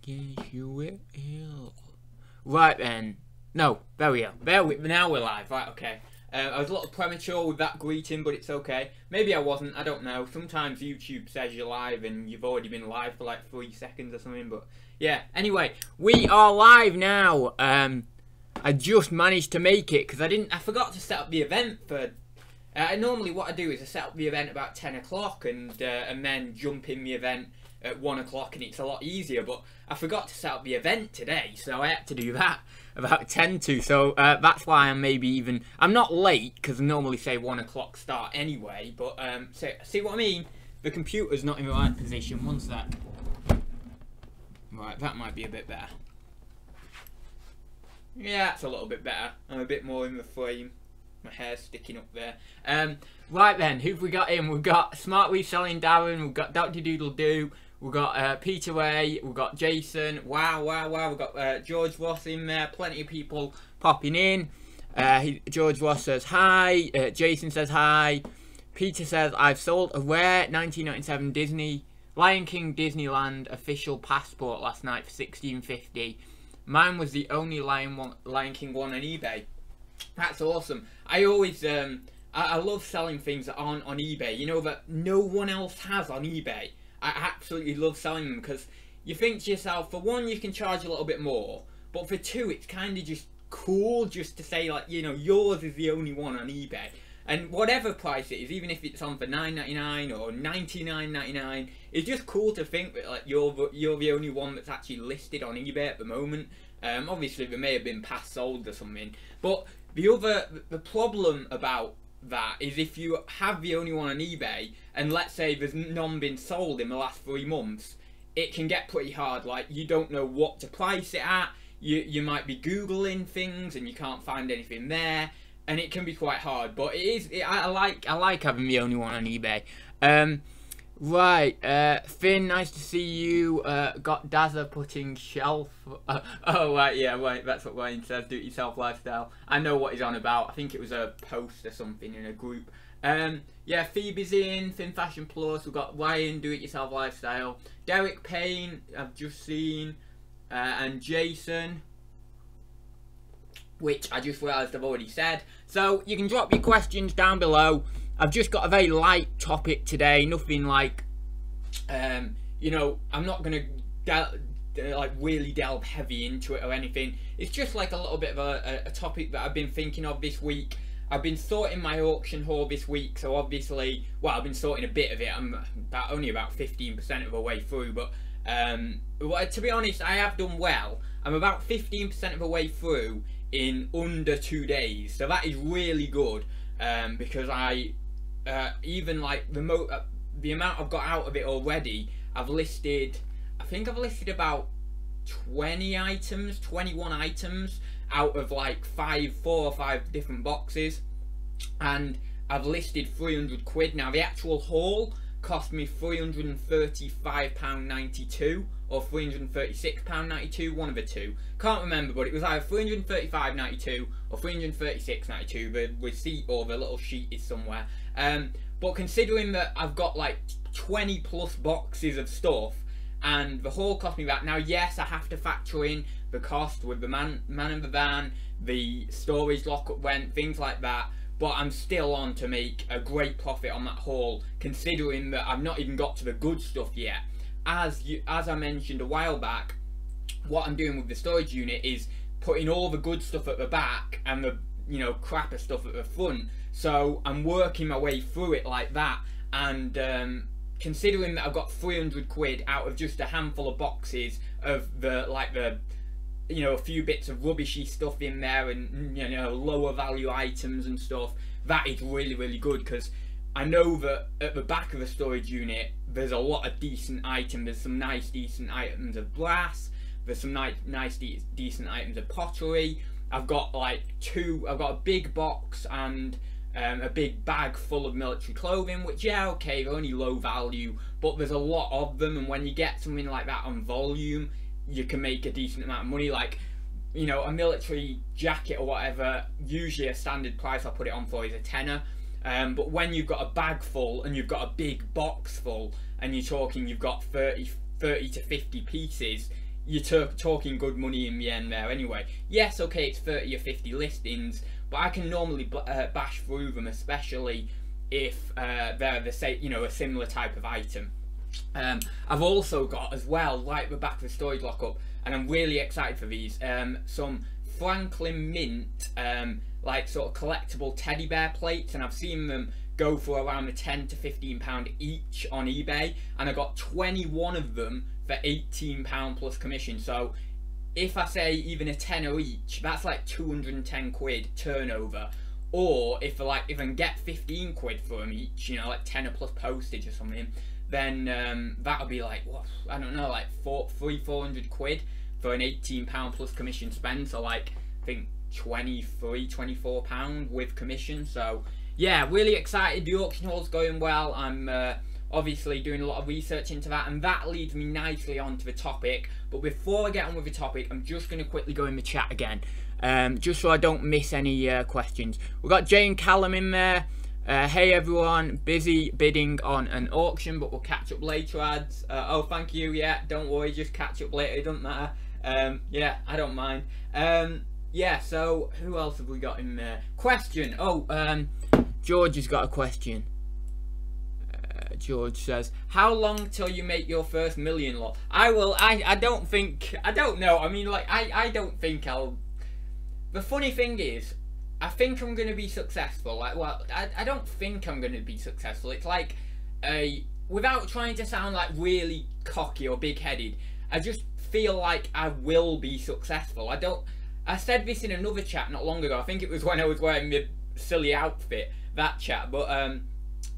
Yes, you will. Right then. No, there we are. Now we're live. Right, okay. I was a little premature with that greeting, but it's okay. Maybe I wasn't, I don't know. Sometimes YouTube says you're live and you've already been live for like 3 seconds or something, but yeah. Anyway, we are live now. I just managed to make it because I forgot to set up the event for... normally what I do is I set up the event about 10 o'clock and then jump in the event at 1 o'clock, and it's a lot easier, but I forgot to set up the event today, so I had to do that about 10 to, so that's why I'm not late, because I normally say 1 o'clock start anyway, but see what I mean? The computer's not in the right position. One sec. Right, that might be a bit better. Yeah, it's a little bit better. I'm a bit more in the frame. My hair's sticking up there. Right then, who've we got in? We've got Smart Reselling Darren, we've got Dr. Doodle Doo, we've got Peter Way, we've got Jason, wow, we've got George Ross in there, plenty of people popping in. George Ross says hi, Jason says hi, Peter says, I've sold a rare 1997 Lion King Disneyland official passport last night for $16.50. Mine was the only Lion King one on eBay. That's awesome. I always, I love selling things that aren't on eBay, you know, that no one else has on eBay. I absolutely love selling them because you think to yourself, for one, you can charge a little bit more, but for two, it's kind of just cool just to say, like, you know, yours is the only one on eBay. And whatever price it is, even if it's on for $9.99 or $99.99, it's just cool to think that, like, you're the only one that's actually listed on eBay at the moment. Obviously, they may have been past sold or something, but the problem about that is if you have the only one on eBay and let's say there's none been sold in the last 3 months, it can get pretty hard. Like, you don't know what to price it at, you might be googling things and you can't find anything there, and it can be quite hard. But I like having the only one on eBay. Right, Finn, nice to see you. Got Dazza putting shelf. Oh, right, yeah, right, that's what Wayne says, do it yourself lifestyle. I know what he's on about. I think it was a post or something in a group. Yeah, Phoebe's in, Finn Fashion Plus. We've got Ryan, do it yourself lifestyle. Derek Payne, I've just seen. And Jason, which I just realised I've already said. So you can drop your questions down below. I've just got a very light topic today, nothing like, you know, I'm not going to like really delve heavy into it or anything. It's just like a little bit of a topic that I've been thinking of this week. I've been sorting my auction haul this week, so obviously, well, I've been sorting a bit of it. I'm only about 15% of the way through, but to be honest, I have done well. I'm about 15% of the way through in under 2 days, so that is really good, because I... even like the amount I've got out of it already, I think I've listed about 21 items out of like 4 or 5 different boxes, and I've listed 300 quid. Now the actual haul cost me £335.92 or £336.92, one of the two, can't remember, but it was either £335.92 or £336.92. the receipt or the little sheet is somewhere. But considering that I've got like 20 plus boxes of stuff and the haul cost me that, now yes, I have to factor in the cost with the man in the van, the storage lockup rent, things like that, but I'm still on to make a great profit on that haul, considering that I've not even got to the good stuff yet. As I mentioned a while back, what I'm doing with the storage unit is putting all the good stuff at the back and the, you know, crapper stuff at the front. So I'm working my way through it like that, and considering that I've got 300 quid out of just a handful of boxes of the you know, a few bits of rubbishy stuff in there and, you know, lower value items and stuff, that is really, really good, because I know that at the back of the storage unit there's a lot of decent items. There's some nice decent items of glass, there's some nice decent items of pottery. I've got like I've got a big box and a big bag full of military clothing, which, yeah, okay, they're only low value, but there's a lot of them, and when you get something like that on volume, you can make a decent amount of money. Like, you know, a military jacket or whatever, usually a standard price I'll put it on for is a tenner, but when you've got a bag full and you've got a big box full and you're talking you've got 30 to 50 pieces, you're talking good money in the end there anyway. Yes, okay, it's 30 or 50 listings, but I can normally bash through them, especially if they're the same, you know, a similar type of item. I've also got as well, right, we're back to the storage lockup, and I'm really excited for these, some Franklin Mint, like sort of collectible teddy bear plates, and I've seen them go for around the £10 to £15 each on eBay, and I got 21 of them for £18 plus commission. So if I say even a tenner each, that's like 210 quid turnover. Or if I can get 15 quid for them each, you know, like tenner plus postage or something, then that'll be like, what, I don't know, like 400 quid for an £18 plus commission spend. So like, I think £24 with commission. So yeah, really excited. The auction hall's going well. I'm obviously doing a lot of research into that, and that leads me nicely onto the topic. But before I get on with the topic, I'm just going to quickly go in the chat again, just so I don't miss any questions. We've got Jay and Callum in there. Hey everyone, busy bidding on an auction, but we'll catch up later, ads. Oh, thank you. Yeah, don't worry, just catch up later, it doesn't matter. Yeah, I don't mind. Yeah, so who else have we got in there? Question. Oh, George has got a question. George says, how long till you make your first million lot? I don't know. I mean, like, I don't think I'll... The funny thing is, I think I'm going to be successful. Like, well, I don't think I'm going to be successful. It's like, without trying to sound like really cocky or big-headed, I just feel like I will be successful. I said this in another chat not long ago. I think it was when I was wearing the silly outfit, that chat. But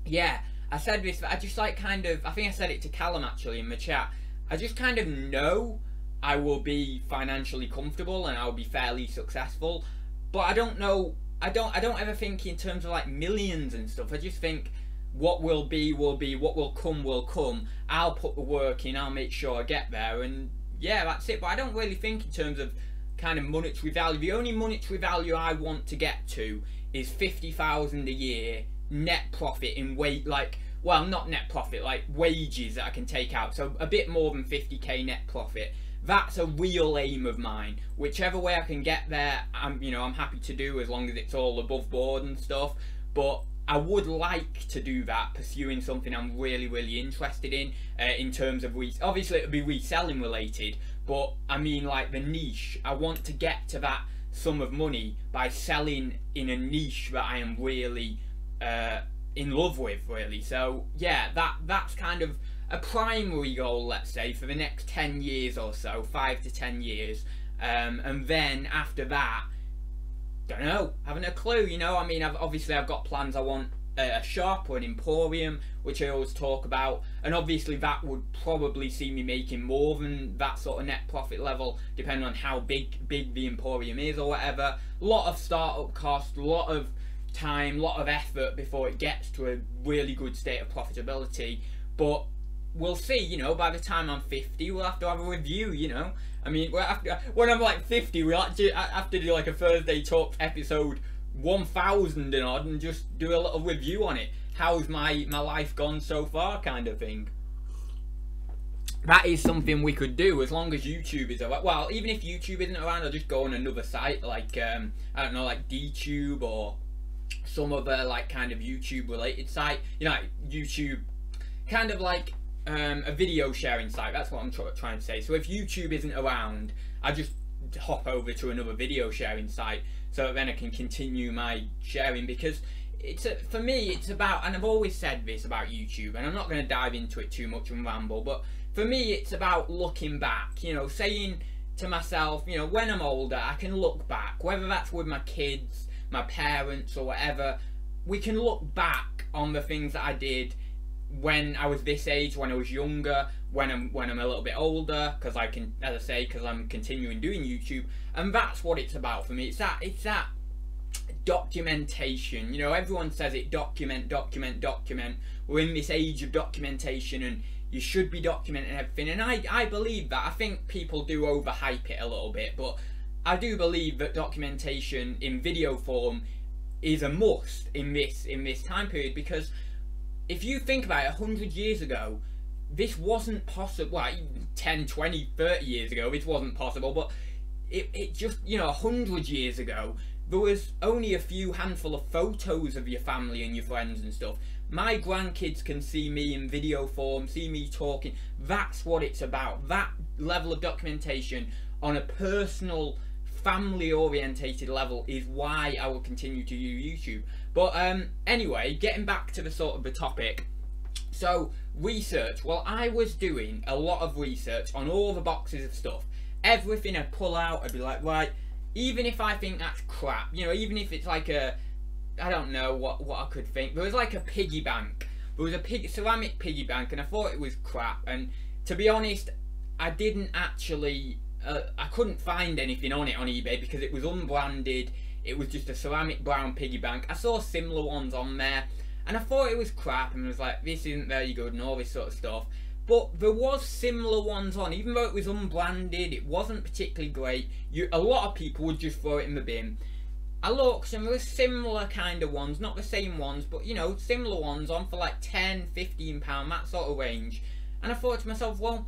yeah, I said this. I just like kind of, I think I said it to Callum actually in the chat. I just kind of know I will be financially comfortable and I'll be fairly successful. But I don't know. I don't ever think in terms of like millions and stuff. I just think what will be will be. What will come. I'll put the work in. I'll make sure I get there. And yeah, that's it. But I don't really think in terms of kind of monetary value. The only monetary value I want to get to is 50,000 a year net profit in well, not net profit, like wages that I can take out. So a bit more than 50k net profit. That's a real aim of mine. Whichever way I can get there, I'm happy to do, as long as it's all above board and stuff. But I would like to do that, pursuing something I'm really, really interested in terms of obviously it would be reselling related, but I mean like the niche. I want to get to that sum of money by selling in a niche that I am really in love with, really. So yeah, that's kind of a primary goal, let's say, for the next 10 years or so, 5 to 10 years, and then after that, don't know, haven't a clue, you know. I mean, I've got plans. I want a shop or an emporium, which I always talk about, and obviously that would probably see me making more than that sort of net profit level, depending on how big the emporium is or whatever. A lot of startup cost, a lot of time, a lot of effort before it gets to a really good state of profitability. But we'll see, you know. By the time I'm 50, we'll have to have a review, you know. I mean, when I'm like 50, we'll actually have to do like a Thursday Talk episode 1000 and odd, and just do a little review on it. How's my life gone so far, kind of thing. That is something we could do, as long as YouTube is around. Well, even if YouTube isn't around, I'll just go on another site, like I don't know, like DTube or some other like kind of YouTube related site. You know, like YouTube, kind of like a video sharing site. That's what I'm trying to say. So if YouTube isn't around, I just hop over to another video sharing site, so then I can continue my sharing. Because for me it's about, and I've always said this about YouTube, and I'm not going to dive into it too much and ramble, but for me it's about looking back, you know, saying to myself, you know, when I'm older I can look back, whether that's with my kids, my parents or whatever. We can look back on the things that I did when I was this age, when I was younger, when I'm a little bit older, because I can, as I say, because I'm continuing doing YouTube. And that's what it's about for me. It's that documentation. You know, everyone says it, document. We're in this age of documentation, and you should be documenting everything. And I believe that. I think people do overhype it a little bit, but I do believe that documentation in video form is a must in this time period. Because if you think about it, 100 years ago, this wasn't possible. Well, 10, 20, 30 years ago, this wasn't possible, but it just, you know, 100 years ago, there was only a few handful of photos of your family and your friends and stuff. My grandkids can see me in video form, see me talking. That's what it's about. That level of documentation on a personal, family-orientated level is why I will continue to use YouTube. But anyway, getting back to the sort of the topic. So, research. Well, I was doing a lot of research on all the boxes of stuff. Everything I'd pull out, I'd be like, right, even if I think that's crap, you know, even if it's like a, I don't know what I could think. There was like a piggy bank. There was a ceramic piggy bank, and I thought it was crap. And to be honest, I didn't actually, I couldn't find anything on it on eBay because it was unbranded. It was just a ceramic brown piggy bank. I saw similar ones on there, and I thought it was crap, and was like, this isn't very good, and all this sort of stuff. But there was similar ones on, even though it was unbranded, it wasn't particularly great. A lot of people would just throw it in the bin. I looked, and there were similar kind of ones, not the same ones, but you know, similar ones on for like £10, £15, that sort of range. And I thought to myself, well,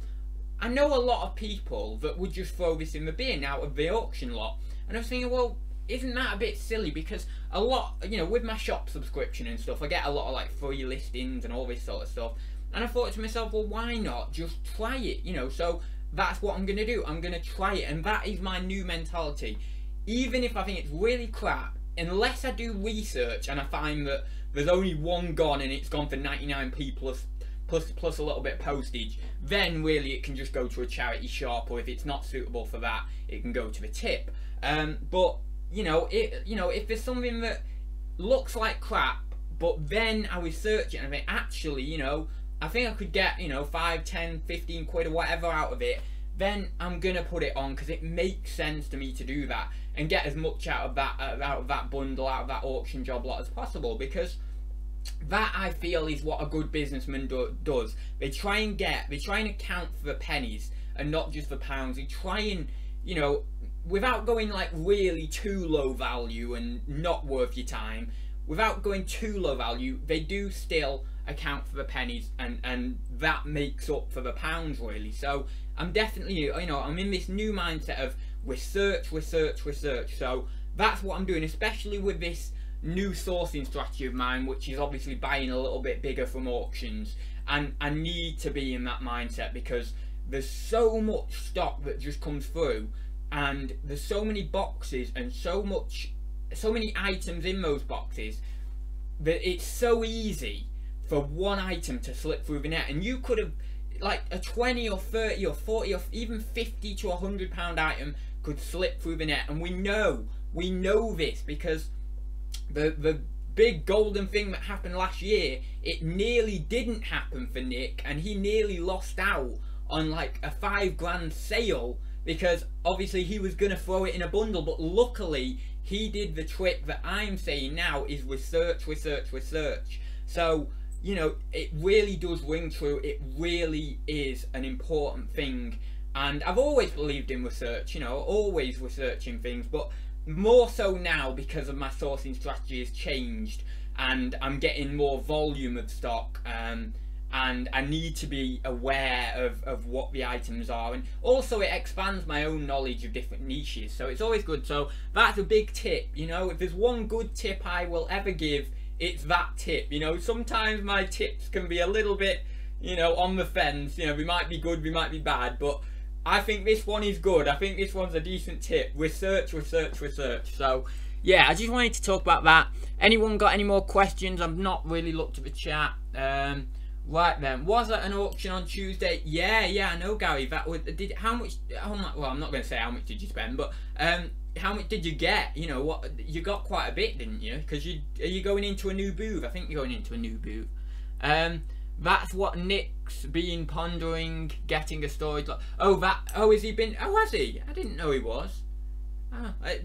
I know a lot of people that would just throw this in the bin out of the auction lot. And I was thinking, well, isn't that a bit silly? Because a lot, you know, with my shop subscription and stuff, I get a lot of like free listings and all this sort of stuff. And I thought to myself, well, why not just try it, you know? So that's what I'm going to do. I'm going to try it. And that is my new mentality. Even if I think it's really crap, unless I do research and I find that there's only one gone and it's gone for 99p plus a little bit of postage, then really it can just go to a charity shop, or if it's not suitable for that, it can go to the tip. But you know, if there's something that looks like crap, but then I research it and I think, actually, you know, I think I could get, you know, 5, 10, 15 quid or whatever out of it, then I'm gonna put it on because it makes sense to me to do that and get as much out of that bundle, out of that auction job lot as possible, because that, I feel, is what a good businessman does. They try and account for the pennies and not just the pounds. They try and, you know, without going like really too low value and not worth your time, without going too low value, they do still account for the pennies, and that makes up for the pounds, really. So I'm definitely, you know, I'm in this new mindset of research. So that's what I'm doing, especially with this new sourcing strategy of mine, which is obviously buying a little bit bigger from auctions. And I need to be in that mindset because there's so much stock that just comes through, and there's so many boxes and so many items in those boxes that it's so easy for one item to slip through the net. And you could have, like, a 20 or 30 or 40 or even 50 to £100 item could slip through the net, and we know this because the big golden thing that happened last year, it nearly didn't happen for Nick, and he nearly lost out on like a £5 sale because obviously he was gonna throw it in a bundle, but luckily he did the trick that I'm saying now, is research. So, you know, it really does ring true. It really is an important thing, and I've always believed in research, you know, always researching things, but more so now because of my sourcing strategy has changed and I'm getting more volume of stock, and I need to be aware of what the items are, and also it expands my own knowledge of different niches, so it's always good. So that's a big tip, you know, if there's one good tip I will ever give, it's that tip. You know, sometimes my tips can be a little bit, you know, on the fence, you know, we might be good, we might be bad, but I think this one is good. I think this one's a decent tip. Research. So yeah, I just wanted to talk about that. Anyone got any more questions? I've not really looked at the chat. Right then, was at an auction on Tuesday? Yeah, I know, Gary. That was, how much? Well, I'm not going to say how much did you spend, but how much did you get? You know what? You got quite a bit, didn't you? Because are you going into a new booth? I think you're going into a new booth. That's what Nick's been pondering, getting a storage lot. Oh, has he been? Oh, has he? I didn't know he was.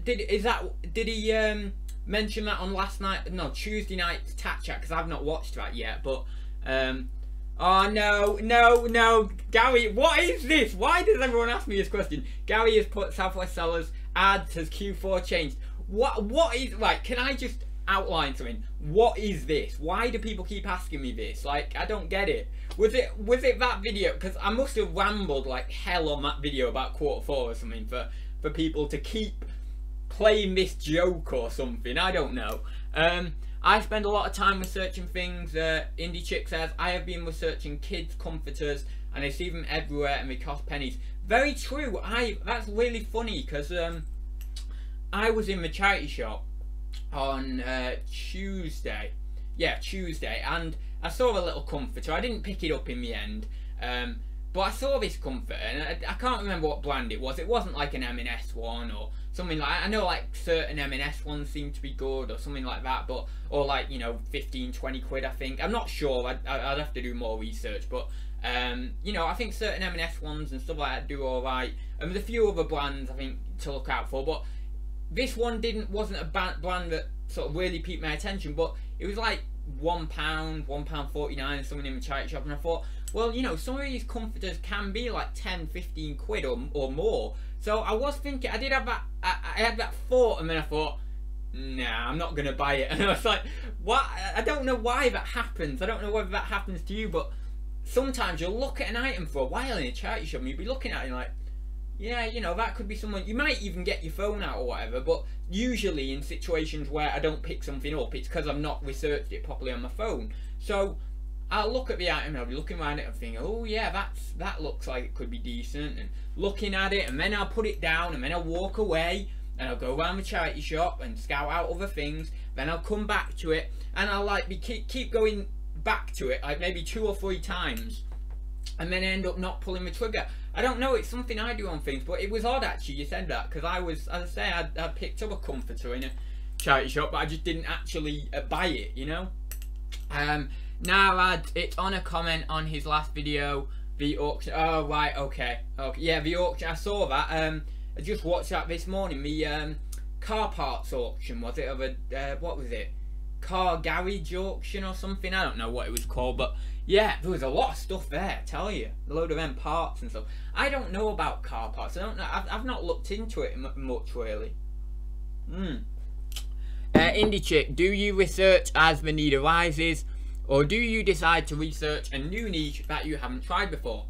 Did he mention that on last night? No, Tuesday night's Tat Chat, because I've not watched that yet. But oh no, Gary, what is this? Why does everyone ask me this question? Gary has put Southwest Sellers ads, has Q4 changed? What is, right? Can I just outline something. What is this? Why do people keep asking me this? Like, I don't get it. Was it that video? Because I must have rambled like hell on that video about quarter four or something for people to keep playing this joke or something. I don't know. I spend a lot of time researching things. Indie Chick says, I have been researching kids comforters and I see them everywhere and they cost pennies. Very true. That's really funny because I was in the charity shop on Tuesday. Yeah, Tuesday, and I saw a little comforter. I didn't pick it up in the end, but I saw this comforter, and I can't remember what brand it was. It wasn't like an M&S one or something like. I know like certain M&S ones seem to be good or something like that, but or like, you know, 15-20 quid. I think, I'm not sure. I'd have to do more research, but you know, I think certain M&S ones and stuff like that do all right, and there's a few other brands I think to look out for, but this one wasn't a brand that sort of really piqued my attention, but it was like £1.49 something in the charity shop, and I thought, well, you know, some of these comforters can be like 10-15 quid or more. So I was thinking, I had that thought, and then I thought, nah, I'm not gonna buy it. And I was like, what? I don't know why that happens. I don't know whether that happens to you, but sometimes you'll look at an item for a while in a charity shop and you'll be looking at it and like, yeah, you know, that could be someone. You might even get your phone out or whatever, but usually in situations where I don't pick something up, it's because I've not researched it properly on my phone. So I'll look at the item and I'll be looking around it and thinking, oh yeah, that looks like it could be decent, and looking at it, and then I'll put it down, and then I'll walk away and I'll go around the charity shop and scout out other things. Then I'll come back to it and I'll like keep going back to it like maybe 2 or 3 times, and then end up not pulling the trigger. I don't know, it's something I do on things, but it was odd actually you said that, because I was, as I say, I picked up a comforter in a charity shop, but I just didn't actually buy it, you know. Now it's on a comment on his last video, the auction. Oh right, okay, yeah, the auction, I saw that. I just watched that this morning, the car parts auction, was it, of a what was it, car garage auction or something? I don't know what it was called, but yeah, there was a lot of stuff there, I tell you, a load of them parts and stuff. I don't know about car parts. I don't know. I've not looked into it much really. Indie Chick, do you research as the need arises, or do you decide to research a new niche that you haven't tried before?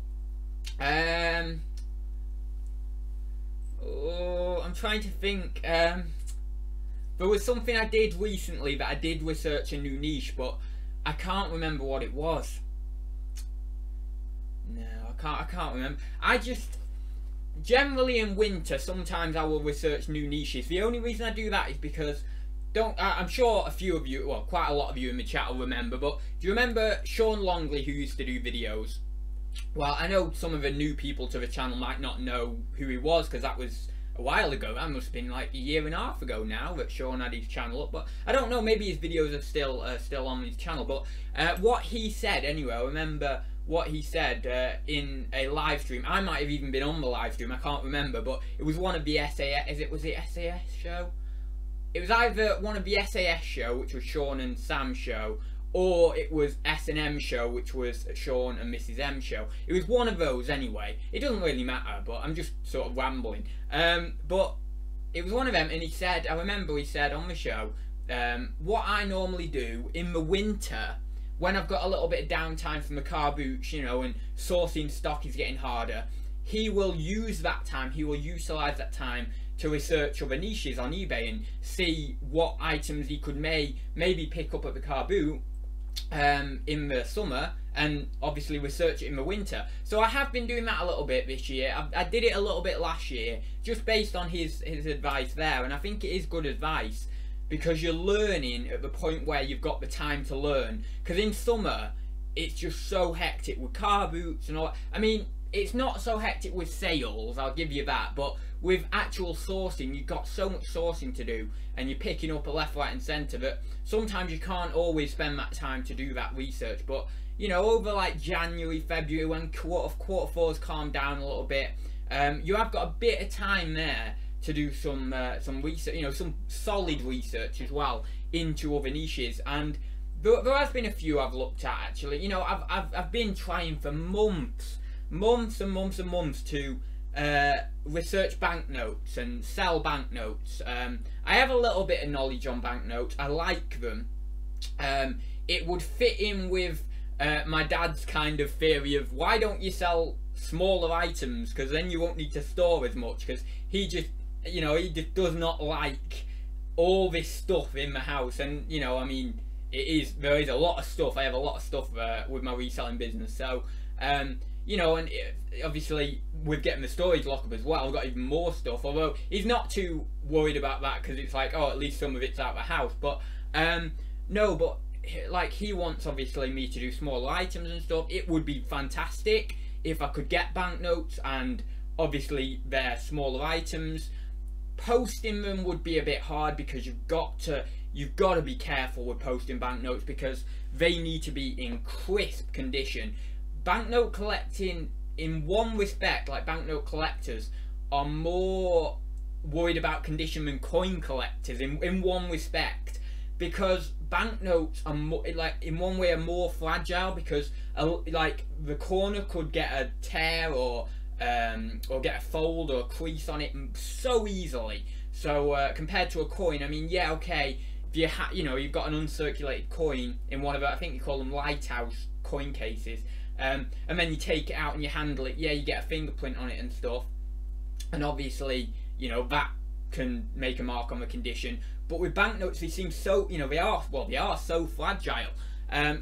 Oh, I'm trying to think. There was something I did recently that I did research a new niche, but I can't remember what it was. No, I can't remember. I just, generally in winter, sometimes I will research new niches. The only reason I do that is because, I'm sure a few of you, well, quite a lot of you in the chat will remember, but do you remember Sean Longley, who used to do videos? Well, I know some of the new people to the channel might not know who he was, because that was a while ago. That must have been like 1.5 years ago now that Sean had his channel up, but I don't know, maybe his videos are still on his channel. But what he said anyway, I remember what he said in a live stream. I might have even been on the live stream, I can't remember, but it was one of the SAS, was it SAS show? It was either one of the SAS show, which was Sean and Sam's show, or it was S&M show, which was Sean and Mrs. M show. It was one of those anyway. It doesn't really matter, but I'm just sort of rambling. But it was one of them, and he said, I remember he said on the show, what I normally do in the winter, when I've got a little bit of downtime from the car boots, you know, and sourcing stock is getting harder, he will use that time, he will utilise that time to research other niches on eBay and see what items he could maybe pick up at the car boot in the summer, and obviously research it in the winter. So I have been doing that a little bit this year. I did it a little bit last year, just based on his advice there, and I think it is good advice, because you're learning at the point where you've got the time to learn. Because in summer, it's just so hectic with car boots and all that. I mean, it's not so hectic with sales, I'll give you that, but with actual sourcing, you've got so much sourcing to do, and you're picking up a left, right and centre, that sometimes you can't always spend that time to do that research. But, you know, over like January, February, when quarter four's calmed down a little bit, you have got a bit of time there to do some research, you know, some solid research as well into other niches. And there has been a few I've looked at actually. You know, I've been trying for months and months to research banknotes and sell banknotes. I have a little bit of knowledge on banknotes. I like them. It would fit in with my dad's kind of theory of why don't you sell smaller items, because then you won't need to store as much, because he just, you know, he just does not like all this stuff in the house. And you know, I mean, there is a lot of stuff. I have a lot of stuff with my reselling business, so you know, and obviously with getting the storage lockup as well, I've got even more stuff, although he's not too worried about that, because it's like, oh, at least some of it's out of the house. But no, but like, he wants obviously me to do smaller items and stuff. It would be fantastic if I could get banknotes, and obviously they're smaller items. Posting them would be a bit hard, because you've got to be careful with posting banknotes, because they need to be in crisp condition. Banknote collecting, in one respect, like, banknote collectors are more worried about condition than coin collectors in one respect, because banknotes are more, like, in one way, are more fragile, because like, the corner could get a tear or get a fold or a crease on it so easily. So compared to a coin, I mean, yeah, okay, if you know, you've got an uncirculated coin in one of, I think you call them lighthouse coin cases, and then you take it out and you handle it, yeah, you get a fingerprint on it and stuff, and obviously, you know, that can make a mark on the condition. But with banknotes, they seem so, you know, they are so fragile.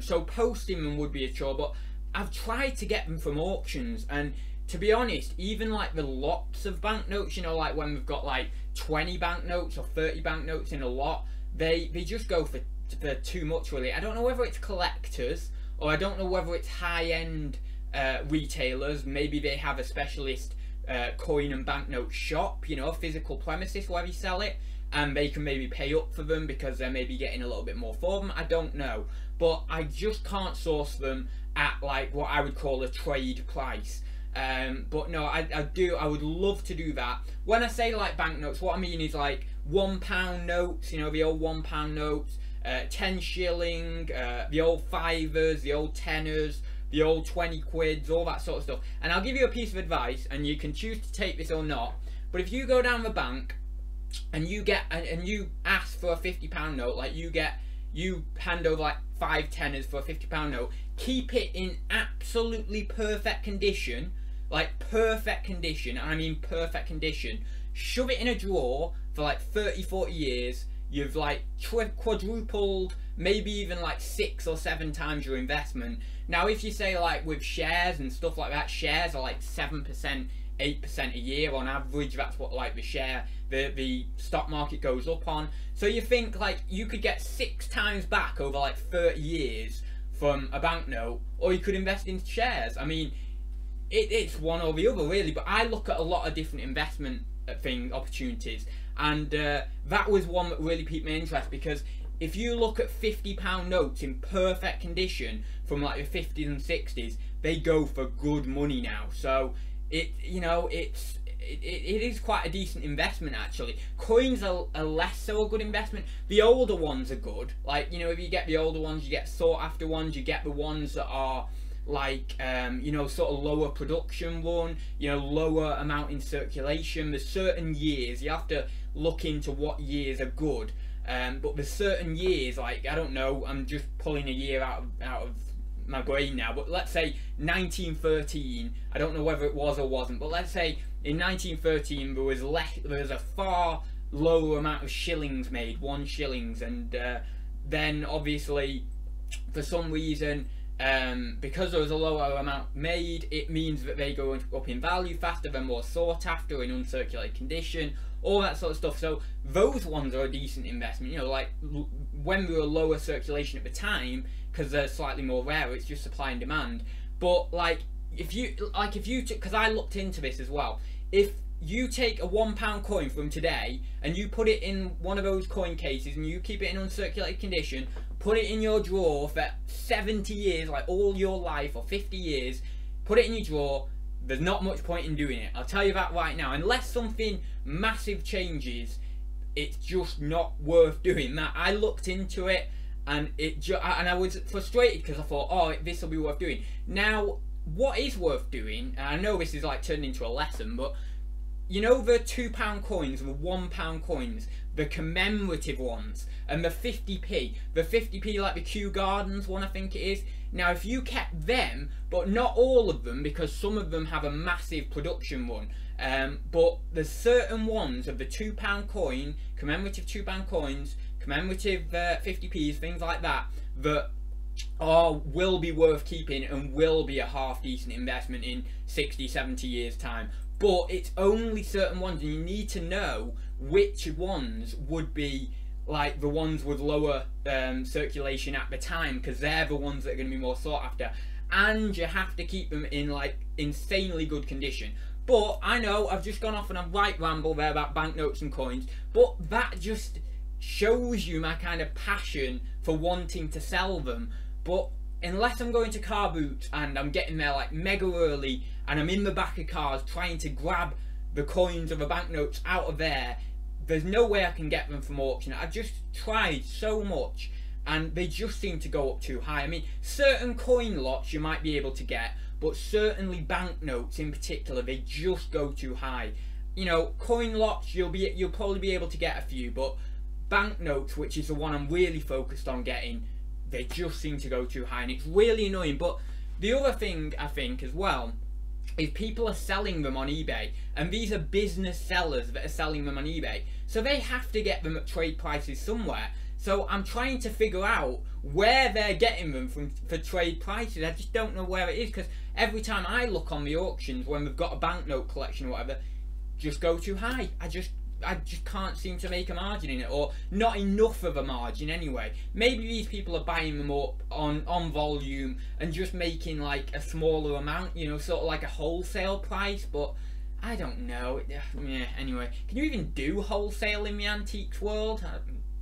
So posting them would be a chore, but I've tried to get them from auctions, and to be honest, even like the lots of banknotes, you know, like when we've got like 20 banknotes or 30 banknotes in a lot, they just go for too much, really. I don't know whether it's collectors, or I don't know whether it's high-end retailers. Maybe they have a specialist coin and banknote shop, you know, a physical premises where they sell it, and they can maybe pay up for them because they're maybe getting a little bit more for them. I don't know, but I just can't source them at like what I would call a trade price. But no, I would love to do that. When I say like banknotes, what I mean is like £1 notes, you know, the old £1 notes, 10 shilling, the old fivers, the old tenors, the old 20 quids, all that sort of stuff. And I'll give you a piece of advice, and you can choose to take this or not, but if you go down the bank and you get and you ask for a £50 note, like you hand over like 5 tenors for a £50 note, keep it in absolutely perfect condition, like perfect condition, and I mean perfect condition. Shove it in a drawer for like 30-40 years. You've like quadrupled, maybe even like 6 or 7 times your investment. Now if you say like with shares and stuff like that, shares are like 7%, 8% a year on average. That's what like the stock market goes up on. So you think like you could get 6 times back over like 30 years from a banknote, or you could invest in shares. I mean, it's one or the other really, but I look at a lot of different investment opportunities, and that was one that really piqued my interest, because if you look at £50 notes in perfect condition from like the 50s and 60s, they go for good money now. So it is quite a decent investment actually. Coins are less so a good investment. The older ones are good. Like, you know, if you get the older ones, you get sought after ones, you get the ones that are like you know, sort of lower production one, you know, lower amount in circulation. There's certain years, you have to look into what years are good, but there's certain years, like, I don't know, I'm just pulling a year out of my brain now, but let's say 1913, I don't know whether it was or wasn't, but let's say in 1913 there was a far lower amount of shillings made, 1 shillings, and then obviously for some reason, because there was a lower amount made, it means that they go up in value faster, they're more sought after in uncirculated condition, all that sort of stuff. So those ones are a decent investment, you know, like when we were lower circulation at the time, because they're slightly more rare, it's just supply and demand. But like if you because I looked into this as well, if you take a £1 coin from today and you put it in one of those coin cases and you keep it in uncirculated condition, put it in your drawer for 70 years, like all your life, or 50 years, put it in your drawer, there's not much point in doing it. I'll tell you that right now. Unless something massive changes, it's just not worth doing that. I looked into it, and I was frustrated because I thought, oh, this will be worth doing. Now, what is worth doing, and I know this is like turned into a lesson, but you know the £2 coins, the £1 coins, the commemorative ones, and the 50p. The 50p, like the Kew Gardens one, I think it is. Now, if you kept them, but not all of them, because some of them have a massive production run, but there's certain ones of the £2 coin, commemorative £2 coins, commemorative 50p's, things like that, that will be worth keeping and will be a half decent investment in 60, 70 years time. But it's only certain ones, and you need to know which ones would be like the ones with lower circulation at the time, because they're the ones that are going to be more sought after, and you have to keep them in like insanely good condition. But I know I've just gone off on a right ramble there about banknotes and coins, but that just shows you my kind of passion for wanting to sell them. But unless I'm going to car boots and I'm getting there like mega early and I'm in the back of cars trying to grab the coins or the banknotes out of there, there's no way I can get them from auction. I've just tried so much and they just seem to go up too high. I mean, certain coin lots you might be able to get, but certainly banknotes in particular, they just go too high. You know, coin lots you'll probably be able to get a few, but banknotes, which is the one I'm really focused on getting, they just seem to go too high, and it's really annoying. But the other thing I think as well is people are selling them on eBay, and these are business sellers that are selling them on eBay, so they have to get them at trade prices somewhere. So I'm trying to figure out where they're getting them from for trade prices. I just don't know where it is, because every time I look on the auctions when we've got a banknote collection or whatever, just go too high. I just can't seem to make a margin in it, or not enough of a margin anyway. Maybe these people are buying them up on volume and just making like a smaller amount, you know, sort of like a wholesale price, but I don't know. Yeah, anyway, can you even do wholesale in the antiques world?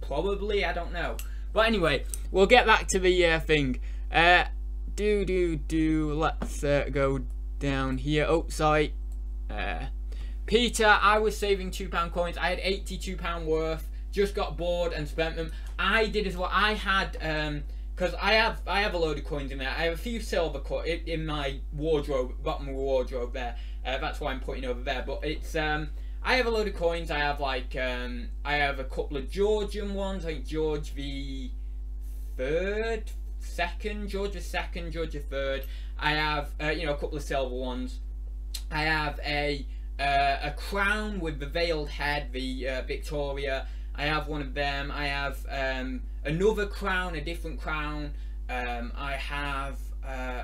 Probably, I don't know. But anyway, we'll get back to the thing. Let's go down here. Oh, sorry. Peter, I was saving £2 coins. I had £82 worth. Just got bored and spent them. I did as well. I had because I have a load of coins in there. I have a few silver coins in my wardrobe, bottom of the wardrobe there. That's why I'm putting over there. But it's I have a load of coins. I have like I have a couple of Georgian ones. I think George the Third, George the Second, George the Third. I have you know, a couple of silver ones. I have a crown with the veiled head, the Victoria. I have one of them. I have another crown, a different crown. I have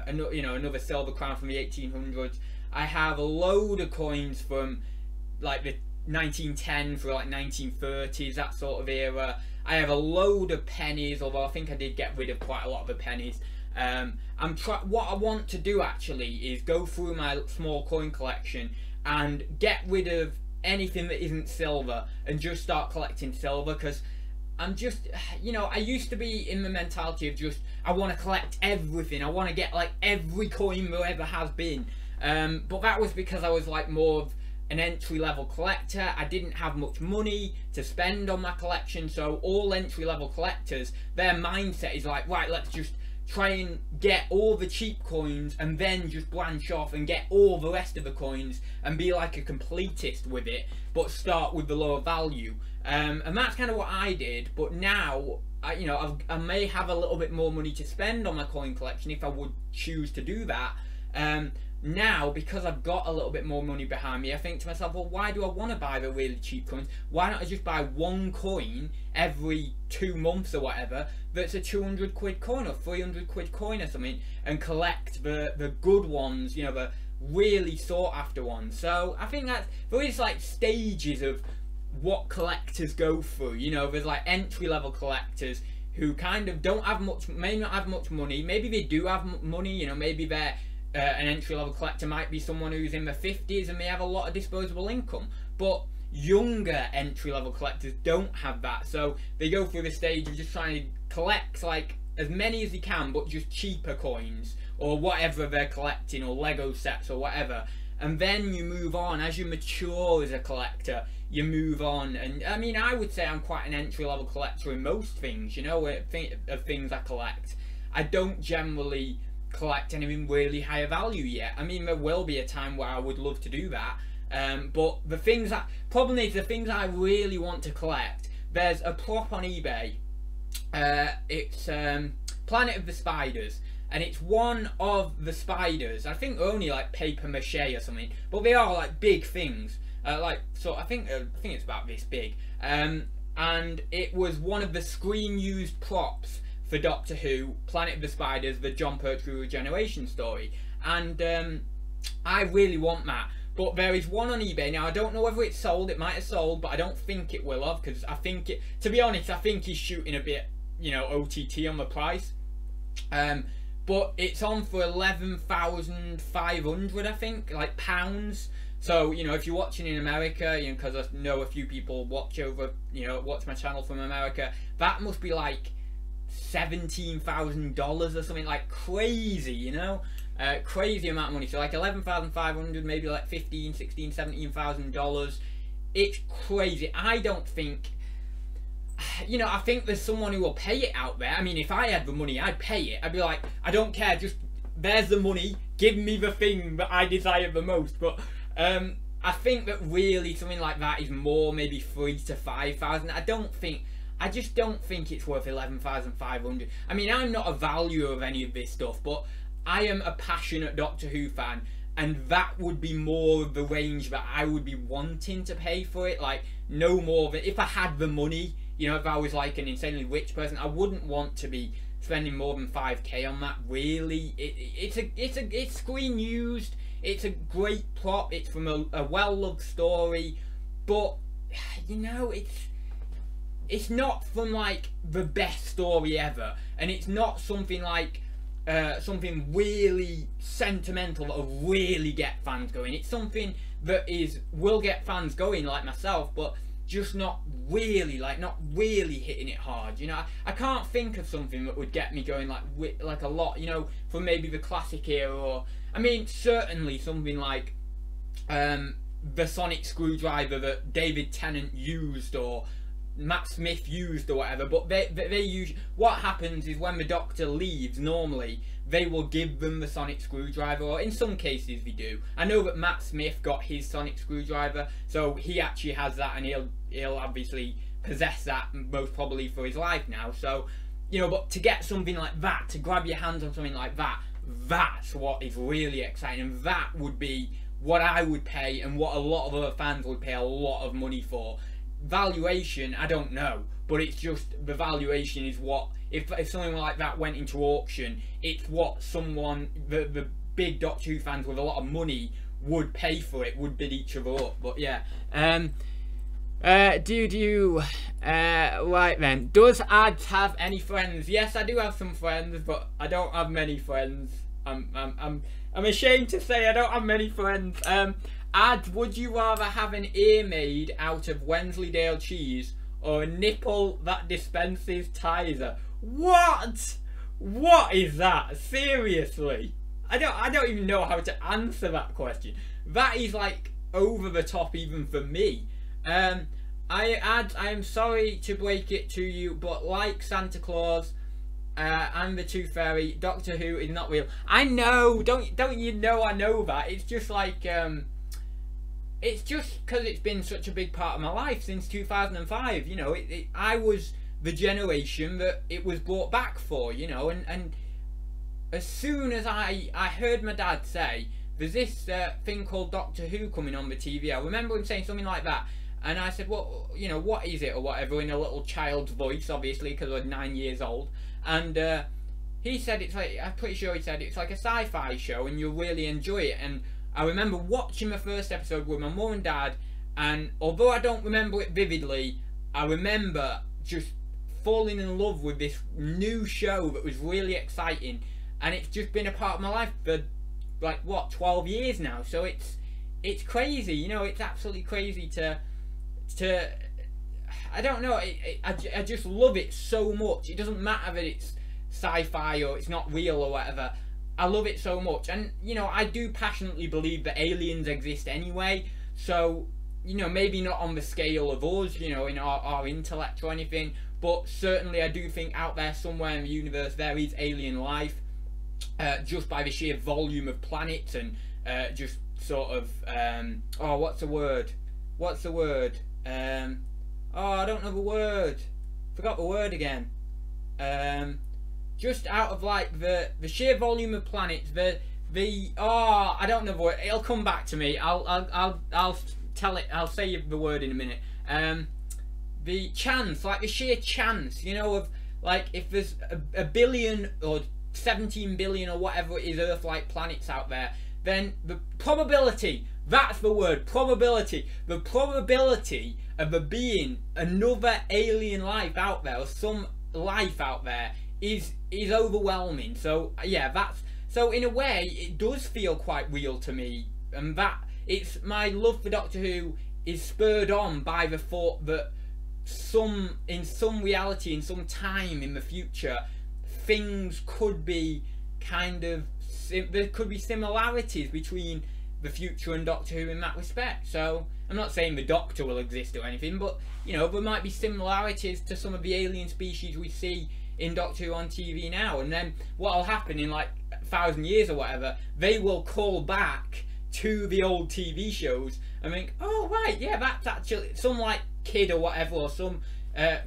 another silver crown from the 1800s. I have a load of coins from like the 1910s or like 1930s, that sort of era. I have a load of pennies, although I think I did get rid of quite a lot of the pennies. What I want to do actually is go through my small coin collection and get rid of anything that isn't silver and just start collecting silver, because I'm just, you know, I used to be in the mentality of just, I want to collect everything. I want to get like every coin there ever has been. But that was because I was like more of an entry-level collector. I didn't have much money to spend on my collection, so all entry-level collectors, their mindset is like, right, let's just try and get all the cheap coins and then just branch off and get all the rest of the coins and be like a completist with it, but start with the lower value. And that's kind of what I did. But now you know, I may have a little bit more money to spend on my coin collection if I would choose to do that. Now, because I've got a little bit more money behind me, I think to myself, well, why do I want to buy the really cheap coins? Why don't I just buy one coin every 2 months or whatever that's a 200 quid coin or 300 quid coin or something, and collect the good ones, you know, the really sought after ones. So I think that there is like stages of what collectors go through. You know, there's like entry level collectors who kind of don't have much, may not have much money. Maybe they do have money, you know, maybe they're an entry-level collector might be someone who's in their 50s and may have a lot of disposable income, but younger entry-level collectors don't have that, so they go through the stage of just trying to collect like as many as they can, but just cheaper coins or whatever they're collecting, or Lego sets or whatever. And then you move on as you mature as a collector. You move on, and I mean, I would say I'm quite an entry-level collector in most things, you know, of things I collect. I don't generally collect anything really higher value yet. I mean, there will be a time where I would love to do that, but the problem is the things I really want to collect. There's a prop on eBay. It's Planet of the Spiders, and it's one of the spiders. I think they're only like paper mache or something, but they are like big things. I think it's about this big. And it was one of the screen used props for Doctor Who, Planet of the Spiders, the John Pertwee regeneration story. And I really want that. But there is one on eBay now. I don't know whether it's sold. It might have sold, but I don't think it will have, because I think it. To be honest, I think he's shooting a bit, OTT on the price. But it's on for 11,500, I think, like pounds. So if you're watching in America, because I know a few people watch my channel from America, that must be like $17,000 or something, like crazy, crazy amount of money. So like 11,500, maybe like $15,000, $16,000, $17,000. It's crazy. I don't think, I think there's someone who will pay it out there. I mean, if I had the money, I'd pay it. I'd be like, I don't care, just there's the money, give me the thing that I desire the most. But I think that really something like that is more maybe 3,000 to 5,000. I just don't think it's worth 11,500. I mean, I'm not a valuer of any of this stuff, but I am a passionate Doctor Who fan, and that would be more of the range that I would be wanting to pay for it. Like, no more of it. If I had the money, if I was like an insanely rich person, I wouldn't want to be spending more than 5k on that. Really, it's screen used. It's a great prop. It's from a well-loved story, but it's not from like the best story ever, and it's not something like something really sentimental that will really get fans going. It's something that will get fans going, like myself, but just not really hitting it hard. I can't think of something that would get me going like a lot, from maybe the classic era, or I mean certainly something like the sonic screwdriver that David Tennant used, or Matt Smith used, or whatever. But they use, what happens is when the Doctor leaves, normally they will give them the sonic screwdriver, or in some cases they do. I know that Matt Smith got his sonic screwdriver, so he actually has that, and he'll obviously possess that most probably for his life now. So but to get something like that, to grab your hands on something like that, that's what is really exciting, and that would be what I would pay, and what a lot of other fans would pay a lot of money for. Valuation, I don't know, but it's just the valuation is what, if something like that went into auction, it's what the big Doctor Who fans with a lot of money would pay for it, would bid each other up. But yeah, right then, does Ads have any friends? Yes, I do have some friends, but I don't have many friends. I'm ashamed to say I don't have many friends. Ads, would you rather have an ear made out of Wensleydale cheese, or a nipple that dispenses Tizer? What? What is that? Seriously? I don't even know how to answer that question. That is like over the top even for me. I am sorry to break it to you, but like Santa Claus and the Tooth Fairy, Doctor Who is not real. I know, don't you know I know that. It's just like it's just because it's been such a big part of my life since 2005. I was the generation that it was brought back for, and as soon as I heard my dad say there's this thing called Doctor Who coming on the TV, I remember him saying something like that, and I said, well, what is it, or whatever, in a little child's voice, obviously, because I was 9 years old, and he said I'm pretty sure he said it's like a sci-fi show and you'll really enjoy it. And I remember watching the first episode with my mum and dad, and although I don't remember it vividly, I remember just falling in love with this new show that was really exciting, and it's just been a part of my life for like what, 12 years now. So it's crazy, it's absolutely crazy to I don't know, I just love it so much. It doesn't matter that it's sci-fi or it's not real or whatever. I love it so much, and I do passionately believe that aliens exist anyway. So maybe not on the scale of us, in our intellect or anything, but certainly I do think out there somewhere in the universe there is alien life. just by the sheer volume of planets and just sort of oh, what's the word? Oh, I don't know the word. Forgot the word again. Just out of like the sheer volume of planets, oh, I don't know the word. It'll come back to me. I'll tell it. I'll say the word in a minute. The chance, like the sheer chance, you know, of like if there's a billion or 17 billion or whatever it is Earth-like planets out there, then the probability, that's the word, probability, the probability of there being another alien life out there or some life out there is overwhelming. So yeah, so in a way it does feel quite real to me, and that it's my love for Doctor Who is spurred on by the thought that in some reality, in some time in the future, things could be kind of, there could be similarities between the future and Doctor Who in that respect. So I'm not saying the Doctor will exist or anything, but you know, there might be similarities to some of the alien species we see in Doctor Who on TV now, and then what'll happen in like 1,000 years or whatever, they will call back to the old TV shows and think, oh right, yeah, that's actually some like kid or whatever, or some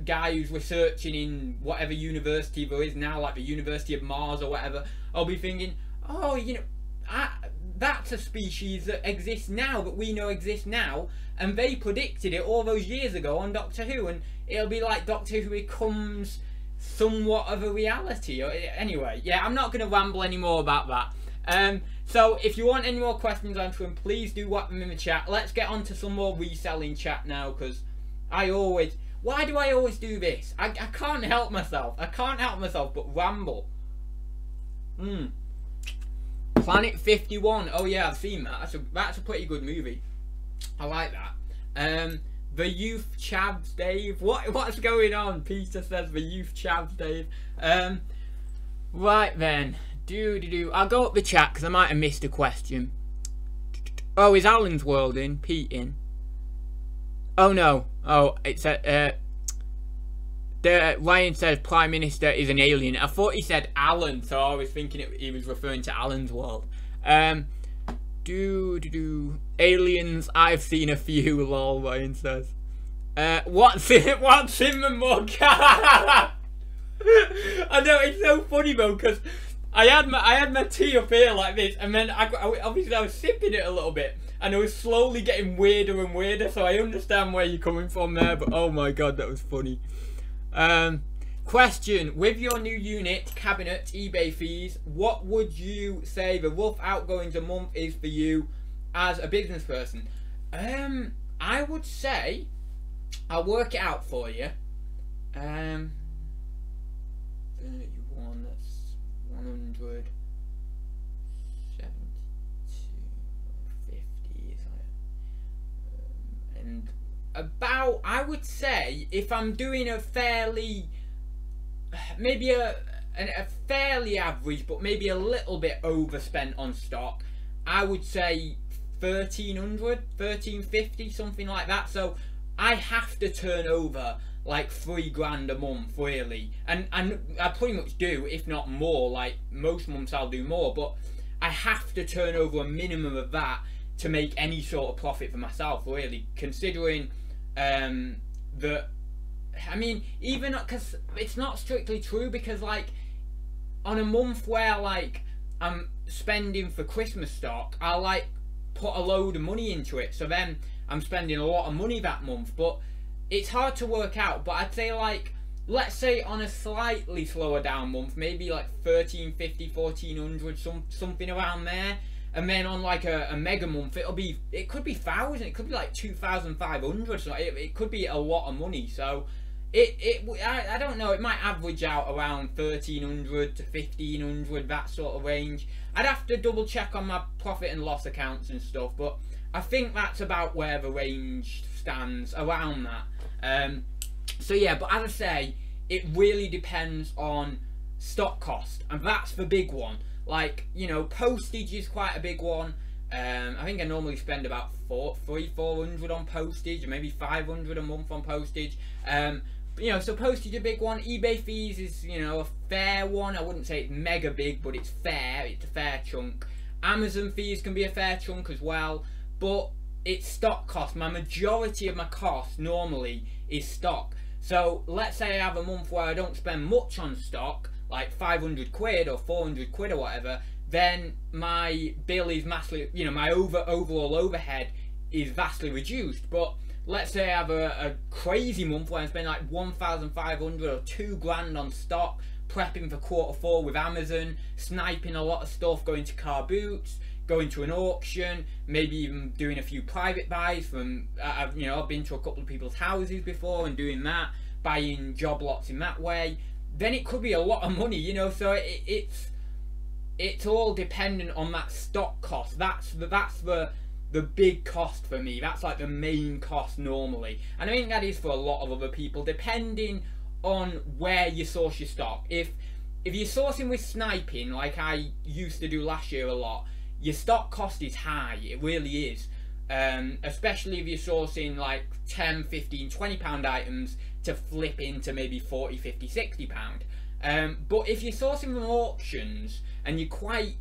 guy who's researching in whatever university there is now, like the University of Mars or whatever. I'll be thinking, oh, you know, that's a species that exists now, that we know exists now, and they predicted it all those years ago on Doctor Who, and it'll be like Doctor Who becomes somewhat of a reality. Anyway, yeah, I'm not going to ramble anymore about that. So if you want any more questions answering, please do whack them in the chat. Let's get on to some more reselling chat now, because why do I always do this? I can't help myself. I can't help myself but ramble. Planet 51. Oh yeah, I've seen that. That's a pretty good movie. I like that. The youth chavs, Dave. What's going on? Peter says the youth chavs, Dave. Right then. I'll go up the chat because I might have missed a question. Oh, is Alan's World in? Pete in? Oh no. Oh, it's Ryan says Prime Minister is an alien. I thought he said Alan, so I was thinking he was referring to Alan's World. Aliens, I've seen a few, lol, Ryan says. What's in the mug? I know, it's so funny though, because I had my tea up here like this, and then obviously I was sipping it a little bit, and it was slowly getting weirder and weirder, so I understand where you're coming from there, but oh my god, that was funny. Question, with your new unit, cabinet, eBay fees, what would you say the rough outgoings a month is for you as a business person? I would say, I'll work it out for you. 31, that's 100, 72, 50, is that? And about, I would say, if I'm doing a fairly, maybe a fairly average, but maybe a little bit overspent on stock, I would say 1,300, 1,350, something like that. So I have to turn over like £3 a month, really, and I pretty much do, if not more. Like most months I'll do more, but I have to turn over a minimum of that to make any sort of profit for myself, really, considering that, I mean, even because it's not strictly true, because like on a month where like I'm spending for Christmas stock, I'll like put a load of money into it, so then I'm spending a lot of money that month. But it's hard to work out, but I'd say, like, let's say on a slightly slower down month, maybe like 1,350, 1,400, something around there. And then on like a mega month, it could be 1,000, it could be like 2,500, so it could be a lot of money. So I don't know, it might average out around 1,300 to 1,500, that sort of range. I'd have to double check on my profit and loss accounts and stuff, but I think that's about where the range stands, around that. So yeah, but as I say, it really depends on stock cost, and that's the big one. Like, you know, postage is quite a big one. I think I normally spend about 400 on postage, maybe 500 a month on postage. you know, so postage a big one. eBay fees is, you know, a fair one. I wouldn't say it's mega big, but it's fair. It's a fair chunk. Amazon fees can be a fair chunk as well, but it's stock cost. My majority of my cost normally is stock. So let's say I have a month where I don't spend much on stock, like 500 quid or 400 quid or whatever, then my bill is massively, you know, my overall overhead is vastly reduced. But let's say I have a crazy month where I spend like 1,500 or 2 grand on stock, prepping for Q4 with Amazon, sniping a lot of stuff, going to car boots, going to an auction, maybe even doing a few private buys from, I've been to a couple of people's houses before and doing that, buying job lots in that way, then it could be a lot of money, you know. So it's all dependent on that stock cost. That's the big cost for me. That's like the main cost normally, and I think that is for a lot of other people, depending on where you source your stock. If you're sourcing with sniping, like I used to do last year a lot, your stock cost is high. It really is, especially if you're sourcing like 10, 15, 20 pound items to flip into maybe 40, 50, 60 pound. But if you're sourcing from auctions and you're quite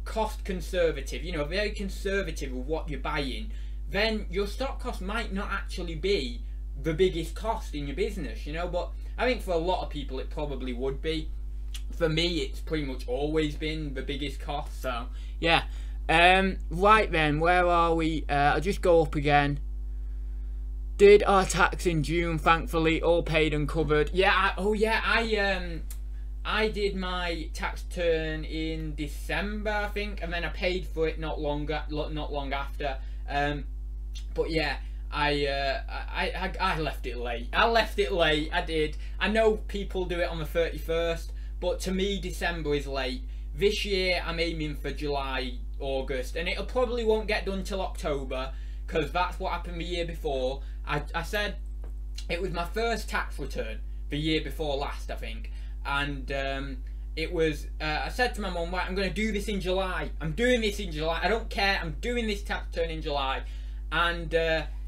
cost conservative, you know, very conservative with what you're buying, then your stock cost might not actually be the biggest cost in your business, you know. But I think for a lot of people it probably would be. For me, it's pretty much always been the biggest cost. So yeah. Right then, where are we? I'll just go up again. Did our tax in June, thankfully, all paid and covered. Yeah, I did my tax return in December, I think, and then I paid for it not long after. But yeah, I left it late. I did. I know people do it on the 31st, but to me, December is late. This year, I'm aiming for July, August, and it probably won't get done till October, because that's what happened the year before. I said it was my first tax return the year before last, I think. And it was, I said to my mum, right, I'm going to do this in July. I'm doing this in July. I don't care. I'm doing this tax return in July. And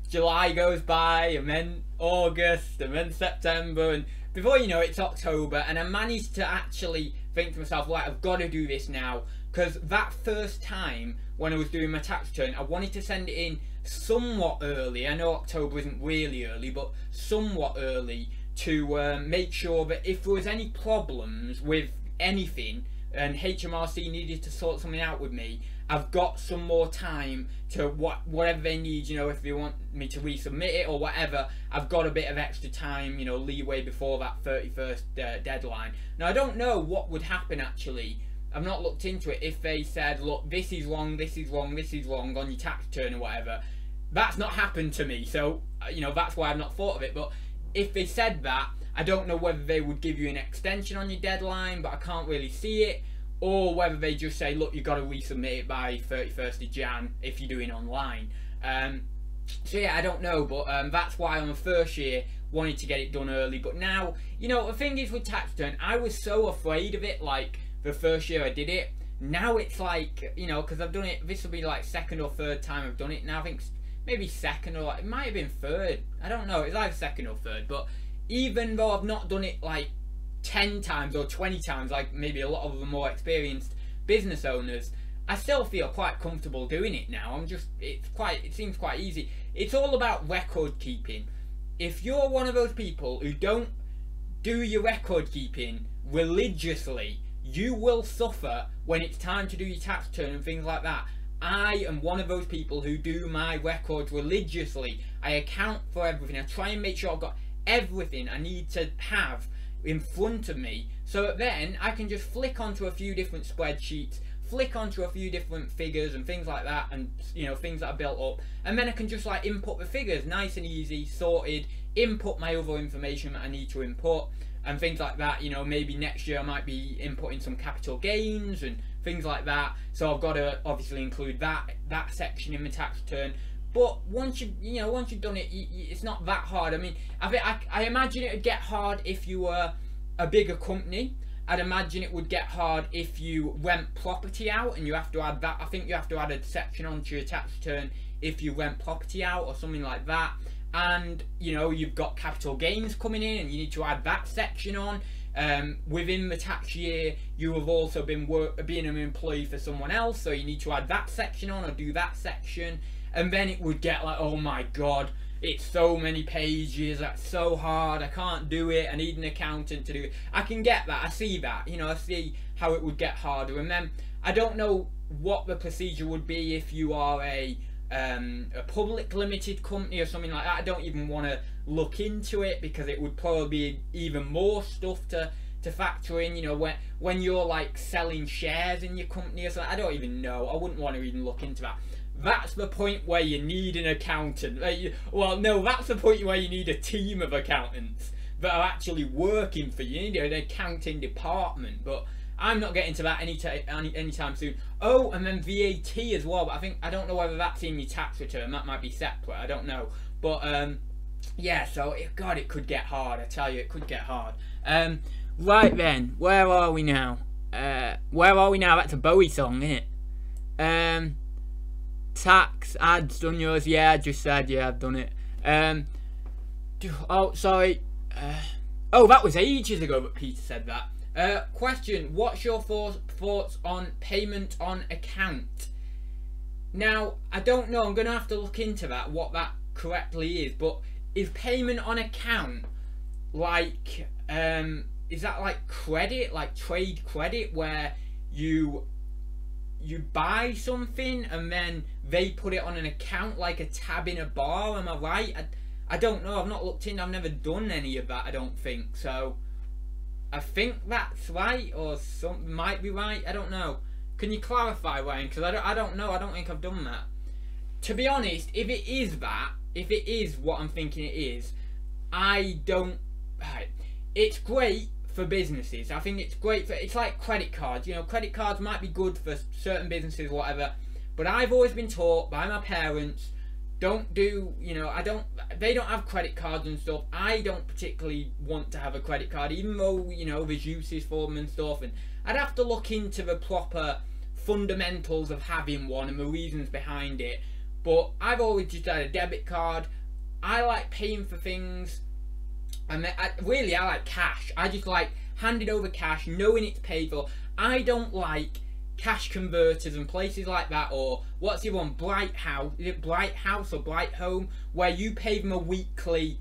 July goes by, and then August, and then September, and before you know it, it's October. And I managed to actually think to myself, right, I've got to do this now. Because that first time when I was doing my tax return, I wanted to send it in somewhat early. I know October isn't really early, but somewhat early, to make sure that if there was any problems with anything and HMRC needed to sort something out with me, I've got some more time to whatever they need, you know, if they want me to resubmit it or whatever, I've got a bit of extra time, you know, leeway before that 31st deadline. Now, I don't know what would happen actually. I've not looked into it. If they said, look, this is wrong, this is wrong, this is wrong on your tax return or whatever, that's not happened to me. So, you know, that's why I've not thought of it. But if they said that, I don't know whether they would give you an extension on your deadline, but I can't really see it, or whether they just say, look, you've got to resubmit it by 31st of Jan if you're doing online. So yeah, I don't know, but that's why on the first year wanted to get it done early. But now, you know, the thing is with tax return, I was so afraid of it, like the first year I did it. Now it's like, you know, because I've done it, this will be like second or third time I've done it now. I think maybe second, or like, it might have been third, I don't know, it's either second or third. But even though I've not done it like 10 times or 20 times like maybe a lot of the more experienced business owners, I still feel quite comfortable doing it now. It seems quite easy. It's all about record keeping. If you're one of those people who don't do your record keeping religiously, you will suffer when it's time to do your tax return and things like that. I am one of those people who do my records religiously. I account for everything. I try and make sure I've got everything I need to have in front of me, so that then I can just flick onto a few different spreadsheets, flick onto a few different figures and things like that, and you know, things that are built up, and then I can just like input the figures nice and easy, sorted, input my other information that I need to input and things like that. You know, maybe next year I might be inputting some capital gains and things like that, so I've got to obviously include that section in my tax return. But once you've done it, it's not that hard. I mean, I imagine it would get hard if you were a bigger company. I'd imagine it would get hard if you rent property out and you have to add that. I think you have to add a section onto your tax return if you rent property out or something like that. and you know you've got capital gains coming in, and you need to add that section on. Within the tax year, you have also been being an employee for someone else, so you need to add that section on or do that section, and then it would get like, oh my god, it's so many pages, that's so hard, I can't do it, I need an accountant to do it. I can get that, I see that, you know, I see how it would get harder. And then I don't know what the procedure would be if you are a public limited company or something like that. I don't even want to look into it, because it would probably be even more stuff to factor in, you know, when you're like selling shares in your company or something. I don't even know, I wouldn't want to even look into that. That's the point where you need an accountant. Well, no, that's the point where you need a team of accountants that are actually working for you. You need an accounting department, but I'm not getting to that anytime soon. Oh, and then VAT as well, but I don't know whether that's in your tax return. That might be separate, I don't know. But yeah, so God, it could get hard, I tell you, it could get hard. Right then, where are we now? That's a Bowie song, isn't it? Tax, ads, done yours? Yeah, I just said, yeah, I've done it. Oh, sorry. Oh, that was ages ago that Peter said that. Question, what's your thoughts on payment on account? Now, I don't know, I'm going to have to look into that, what that correctly is, but is payment on account like, is that like credit, like trade credit, where you buy something and then they put it on an account like a tab in a bar? Am I right? I don't know, I've not looked in, I've never done any of that, I don't think. So I think that's right, or something might be right, I don't know. Can you clarify, Ryan? Because I don't know, I don't think I've done that. To be honest, if it is that, if it is what I'm thinking it is, I don't... It's great for businesses. I think it's great for... It's like credit cards. You know, credit cards might be good for certain businesses or whatever. But I've always been taught by my parents, don't do... You know, they don't have credit cards and stuff. I don't particularly want to have a credit card, even though, you know, there's uses for them and stuff. And I'd have to look into the proper fundamentals of having one and the reasons behind it. But I've always just had a debit card. I like paying for things, and I like cash. I just like handing over cash, knowing it's paid for. I don't like cash converters and places like that, or what's the other one, Bright House? Is it Bright House or Bright Home, where you pay them a weekly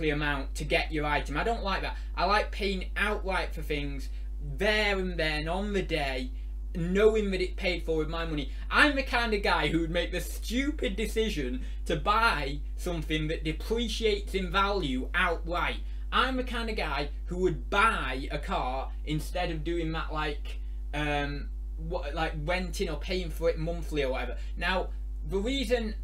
amount to get your item? I don't like that. I like paying outright for things there and then on the day, knowing that it's paid for with my money. I'm the kind of guy who would make the stupid decision to buy something that depreciates in value outright. I'm the kind of guy who would buy a car instead of doing that, like renting or paying for it monthly or whatever. Now, the reason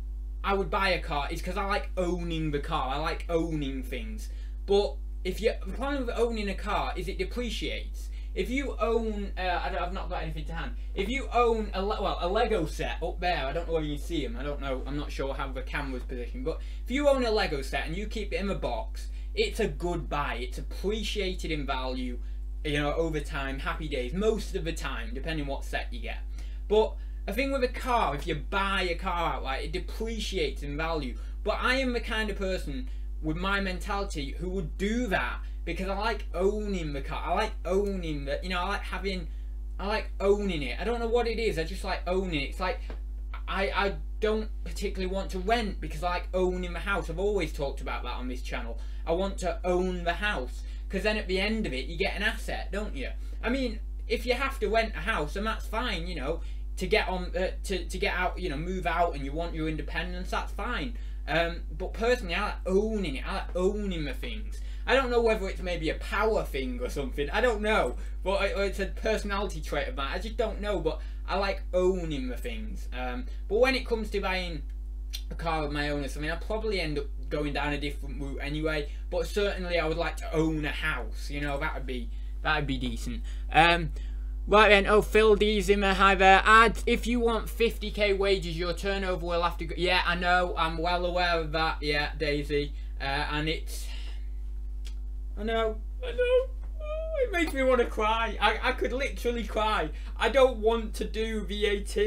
I would buy a car is because I like owning the car. I like owning things. But the problem with owning a car is it depreciates. If you own, I've not got anything to hand. If you own a Lego set up there, I don't know whether you can see them. I don't know. I'm not sure how the camera's positioned. But if you own a Lego set and you keep it in a box, it's a good buy. It's appreciated in value, you know, over time. Happy days most of the time, depending what set you get. But a thing with a car, if you buy a car outright, it depreciates in value. But I am the kind of person with my mentality who would do that, because I like owning the car. I like owning the, you know, I like owning it. I don't know what it is, I just like owning it. It's like, I don't particularly want to rent, because I like owning the house. I've always talked about that on this channel. I want to own the house, because then at the end of it, you get an asset, don't you? I mean, if you have to rent a house, and that's fine, you know, to get on, to get out, you know, move out, and you want your independence, that's fine. But personally, I like owning it. I like owning the things. I don't know whether it's maybe a power thing or something, I don't know, but it's a personality trait of mine, I just don't know, but I like owning the things. But when it comes to buying a car of my own or something, I'll probably end up going down a different route anyway, but certainly I would like to own a house, you know, that would be decent. Right then, oh, Phil D's in there, hi there. Ads, if you want 50k wages, your turnover will have to go. Yeah, I know, I'm well aware of that, yeah, Daisy, and it's... I know, oh, it makes me want to cry. I could literally cry. I don't want to do VAT,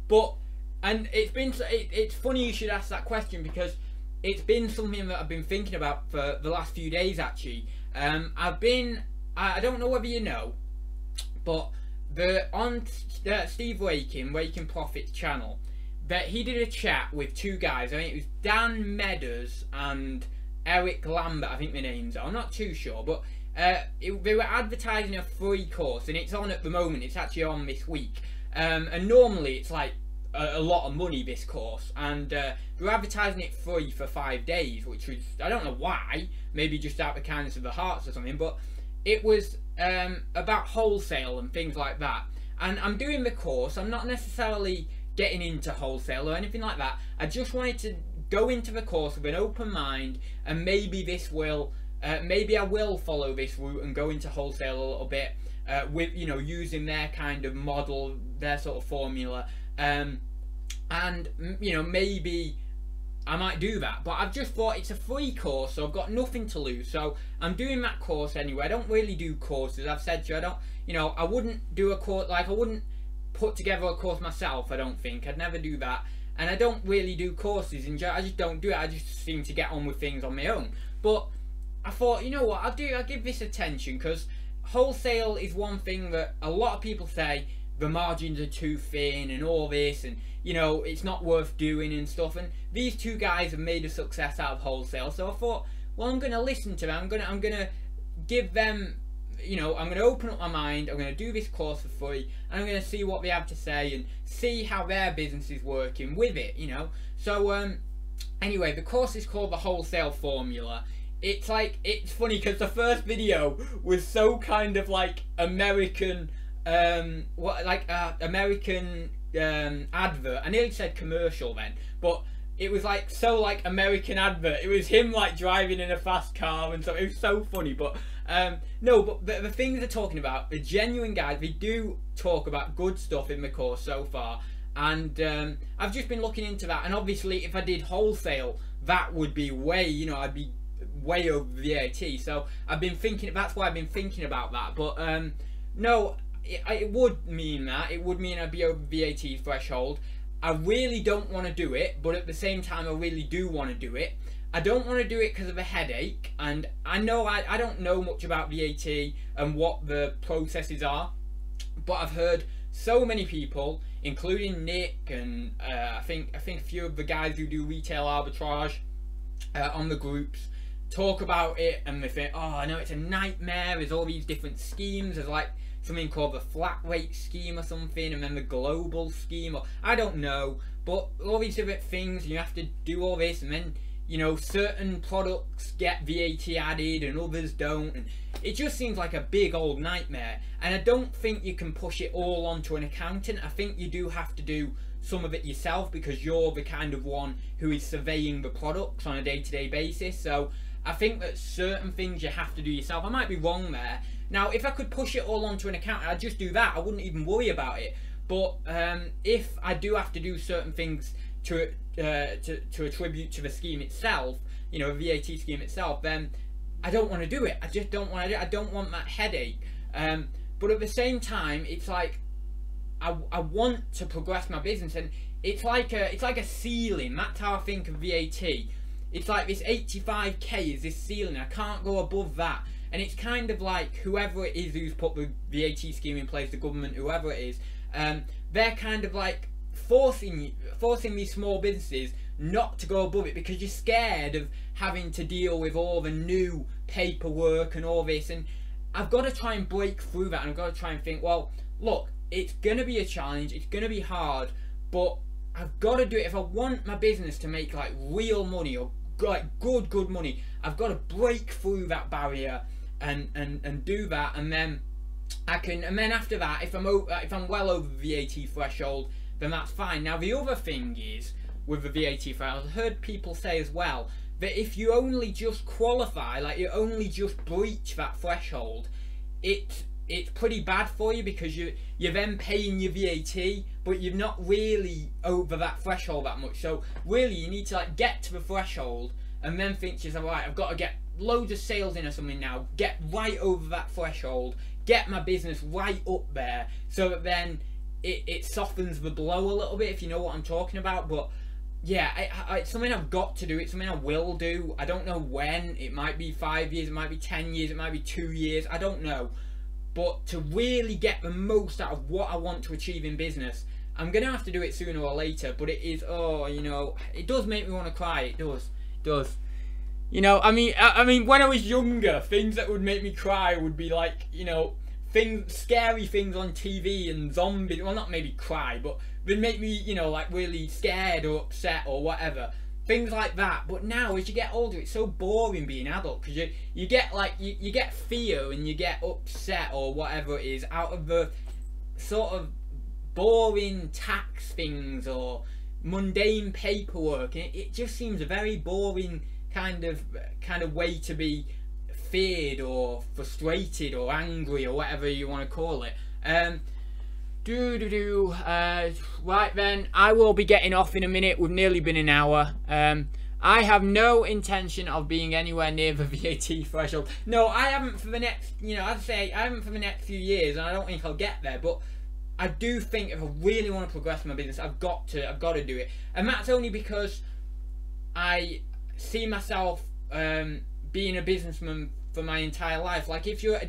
but, and it's funny you should ask that question, because it's been something that I've been thinking about for the last few days actually. I don't know whether you know, but on Steve Waking Profits channel, that he did a chat with two guys. I think it was Dan Meadows and Eric Lambert, I think their names are. I'm not too sure, but they were advertising a free course, and it's on at the moment. It's actually on this week, and normally it's like a lot of money, this course, and they were advertising it free for 5 days, which was, I don't know why, maybe just out of the kindness of the hearts or something, but it was about wholesale and things like that. And I'm doing the course. I'm not necessarily getting into wholesale or anything like that. I just wanted to go into the course with an open mind, and maybe this will maybe I will follow this route and go into wholesale a little bit, with, you know, using their kind of model, their sort of formula, and you know, maybe I might do that. But I've just thought it's a free course, so I've got nothing to lose, so I'm doing that course anyway. I don't really do courses. I've said to you, I don't, you know, I wouldn't do a course, like I wouldn't put together a course myself. I don't think I'd never do that, and I don't really do courses in general. I just don't do it. I just seem to get on with things on my own. But I thought, you know what, I'll give this attention, because wholesale is one thing that a lot of people say the margins are too thin and all this, and you know, it's not worth doing and stuff. And these two guys have made a success out of wholesale, so I thought, well, I'm gonna listen to them. I'm gonna give them, you know, I'm gonna open up my mind. I'm gonna do this course for free, and I'm gonna see what they have to say and see how their business is working with it, you know. So anyway, the course is called the Wholesale Formula. It's like, it's funny because the first video was so kind of like American, American advert. I nearly said commercial then, but it was like so like American advert. It was him like driving in a fast car and so it was so funny. But no, but the things they're talking about, the genuine guys, they do talk about good stuff in the course so far, and I've just been looking into that. And obviously if I did wholesale, that would be way, you know, I'd be way over VAT. So I've been thinking, that's why I've been thinking about that. But no, it would mean that, it would mean I'd be over VAT threshold. I really don't want to do it, but at the same time I really do want to do it. I don't want to do it because of a headache, and I know I don't know much about VAT and what the processes are, but I've heard so many people, including Nick and I think a few of the guys who do retail arbitrage on the groups, talk about it, and they think, oh, I know it's a nightmare. There's all these different schemes. There's like something called the flat rate scheme or something, and then the global scheme, or I don't know, but all these different things, you have to do all this, and then, you know, certain products get VAT added and others don't, and it just seems like a big old nightmare. And I don't think you can push it all onto an accountant. I think you do have to do some of it yourself, because you're the kind of one who is surveying the products on a day-to-day basis. So I think that certain things you have to do yourself. I might be wrong there. Now, if I could push it all onto an accountant, I'd just do that. I wouldn't even worry about it. But if I do have to do certain things to attribute to the scheme itself, you know, the VAT scheme itself, then I don't want to do it. I just don't want to do it. I don't want that headache. But at the same time, it's like I want to progress my business, and it's like a ceiling. That's how I think of VAT. It's like this 85k is this ceiling. I can't go above that. And it's kind of like whoever it is who's put the VAT scheme in place, the government, whoever it is, they're kind of like forcing these small businesses not to go above it, because you're scared of having to deal with all the new paperwork and all this. And I've got to try and break through that, and I've got to try and think, well, look, it's going to be a challenge, it's going to be hard, but I've got to do it. If I want my business to make like real money, or like good money, I've got to break through that barrier and do that, and then I can, and then after that, if I'm well over the VAT threshold, then that's fine. Now the other thing is, with the VAT threshold, I've heard people say as well that if you only just qualify, like you only just breach that threshold, it's pretty bad for you, because you're then paying your VAT, but you're not really over that threshold that much. So really you need to like get to the threshold and then think to yourself, right, I've got to get loads of sales in or something now, get right over that threshold, get my business right up there, so that then it softens the blow a little bit, if you know what I'm talking about. But yeah, it's something I've got to do. It's something I will do. I don't know when. It might be 5 years, it might be 10 years, it might be 2 years. I don't know. But to really get the most out of what I want to achieve in business, I'm going to have to do it sooner or later. But it is, oh, you know, it does make me want to cry. It does. It does. You know, I mean, when I was younger, things that would make me cry would be like, you know, scary things on TV and zombies. Well, not maybe cry, but would make me, you know, like really scared or upset or whatever. Things like that. But now, as you get older, it's so boring being adult, because you get like you get fear and you get upset or whatever it is out of the sort of boring tax things or mundane paperwork, and it just seems a very boring kind of way to be feared or frustrated or angry or whatever you want to call it. Right then, I will be getting off in a minute. We've nearly been an hour. I have no intention of being anywhere near the VAT threshold. No, I haven't for the next, you know, I'd say I haven't for the next few years, and I don't think I'll get there. But I do think if I really want to progress my business, I've got to do it, and that's only because I see myself being a businessman for my entire life. Like if you're in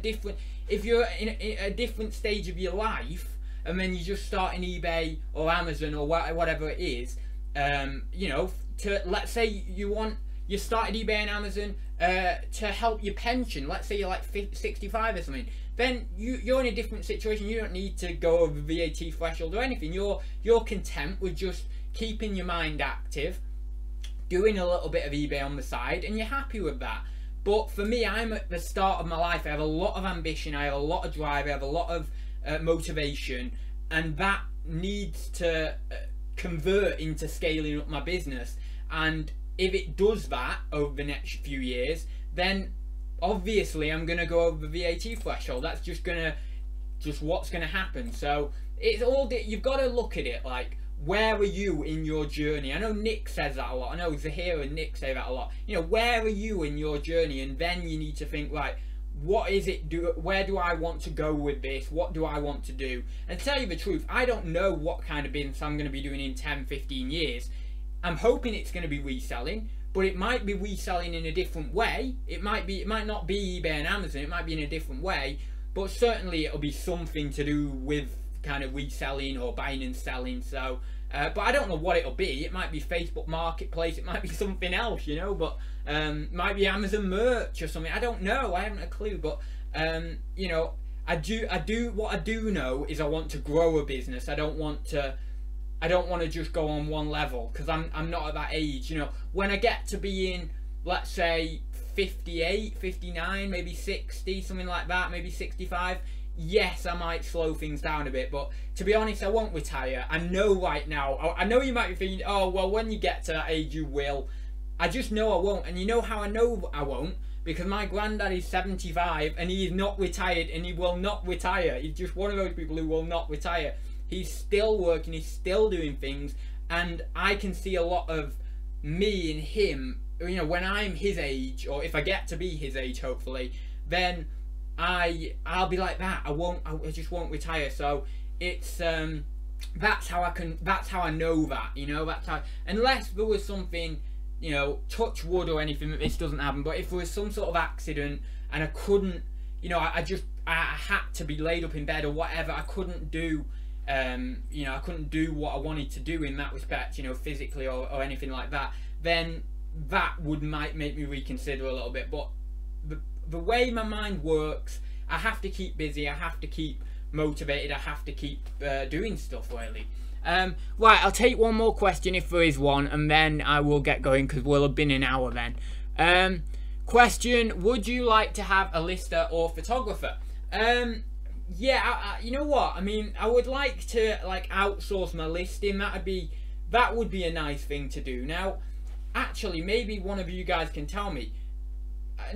a different stage of your life, and then you just start in eBay or Amazon or whatever it is, you know, let's say you started eBay and Amazon to help your pension. Let's say you're like 65 or something. Then you're in a different situation. You don't need to go over the VAT threshold or anything. You're content with just keeping your mind active, doing a little bit of eBay on the side, and you're happy with that. But for me, I'm at the start of my life. I have a lot of ambition, I have a lot of drive, I have a lot of motivation, and that needs to convert into scaling up my business. And if it does that over the next few years, then obviously I'm gonna go over the VAT threshold. That's just what's gonna happen. So it's all, you've got to look at it like, where are you in your journey? I know Nick says that a lot. I know Zahir and Nick say that a lot. You know, where are you in your journey? And then you need to think, right, what is it? Where do I want to go with this? What do I want to do? And to tell you the truth, I don't know what kind of business I'm going to be doing in 10, 15 years. I'm hoping it's going to be reselling, but it might be reselling in a different way. It might not be eBay and Amazon. It might be in a different way, but certainly it'll be something to do with kind of reselling or buying and selling. So but I don't know what it'll be. It might be Facebook Marketplace, it might be something else, you know, but might be Amazon merch or something. I don't know, I haven't a clue. But you know, what I do know is I want to grow a business. I don't want to just go on one level, because I'm not at that age. You know, when I get to being, let's say 58, 59, maybe 60, something like that, maybe 65, yes, I might slow things down a bit. But to be honest, I won't retire. I know right now, I know you might be thinking, oh well, when you get to that age you will. I just know I won't. And you know how I know I won't? Because my granddad is 75 and he is not retired, and he will not retire. He's just one of those people who will not retire. He's still working, he's still doing things, and I can see a lot of me in him. You know, when I'm his age, or if I get to be his age, hopefully, then I'll be like that. I just won't retire. So it's that's how I know that, you know. That's how, unless there was something, you know, touch wood or anything, that this doesn't happen, but if there was some sort of accident and I couldn't, you know, I had to be laid up in bed or whatever, I couldn't do you know, I couldn't do what I wanted to do in that respect, you know, physically or anything like that, then that might make me reconsider a little bit. But the way my mind works, I have to keep busy, I have to keep motivated, I have to keep doing stuff, really. Right, I'll take one more question if there is one, and then I will get going, because we'll have been an hour then. Question: would you like to have a lister or photographer? Yeah, you know what? I mean, I would like to outsource my listing. That would be a nice thing to do. Now, actually, maybe one of you guys can tell me.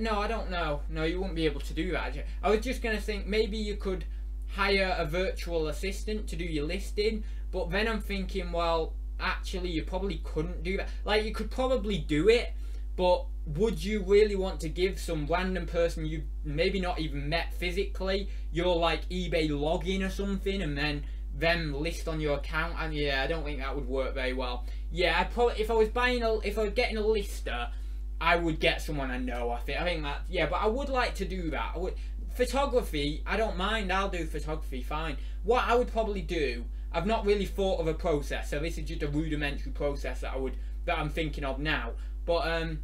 No, I don't know. No, you wouldn't be able to do that. I was just going to think maybe you could hire a virtual assistant to do your listing, but then I'm thinking, well, actually, you probably couldn't do that. Like, you could probably do it, but would you really want to give some random person you've maybe not even met physically your like eBay login or something, and then them list on your account, and yeah, I don't think that would work very well. Yeah, I'd probably, if I was getting a lister, I would get someone I know. I think that, yeah, but I would like to do that. Photography, I don't mind. I'll do photography, fine. What I would probably do, I've not really thought of a process, so this is just a rudimentary process that I'm thinking of now. But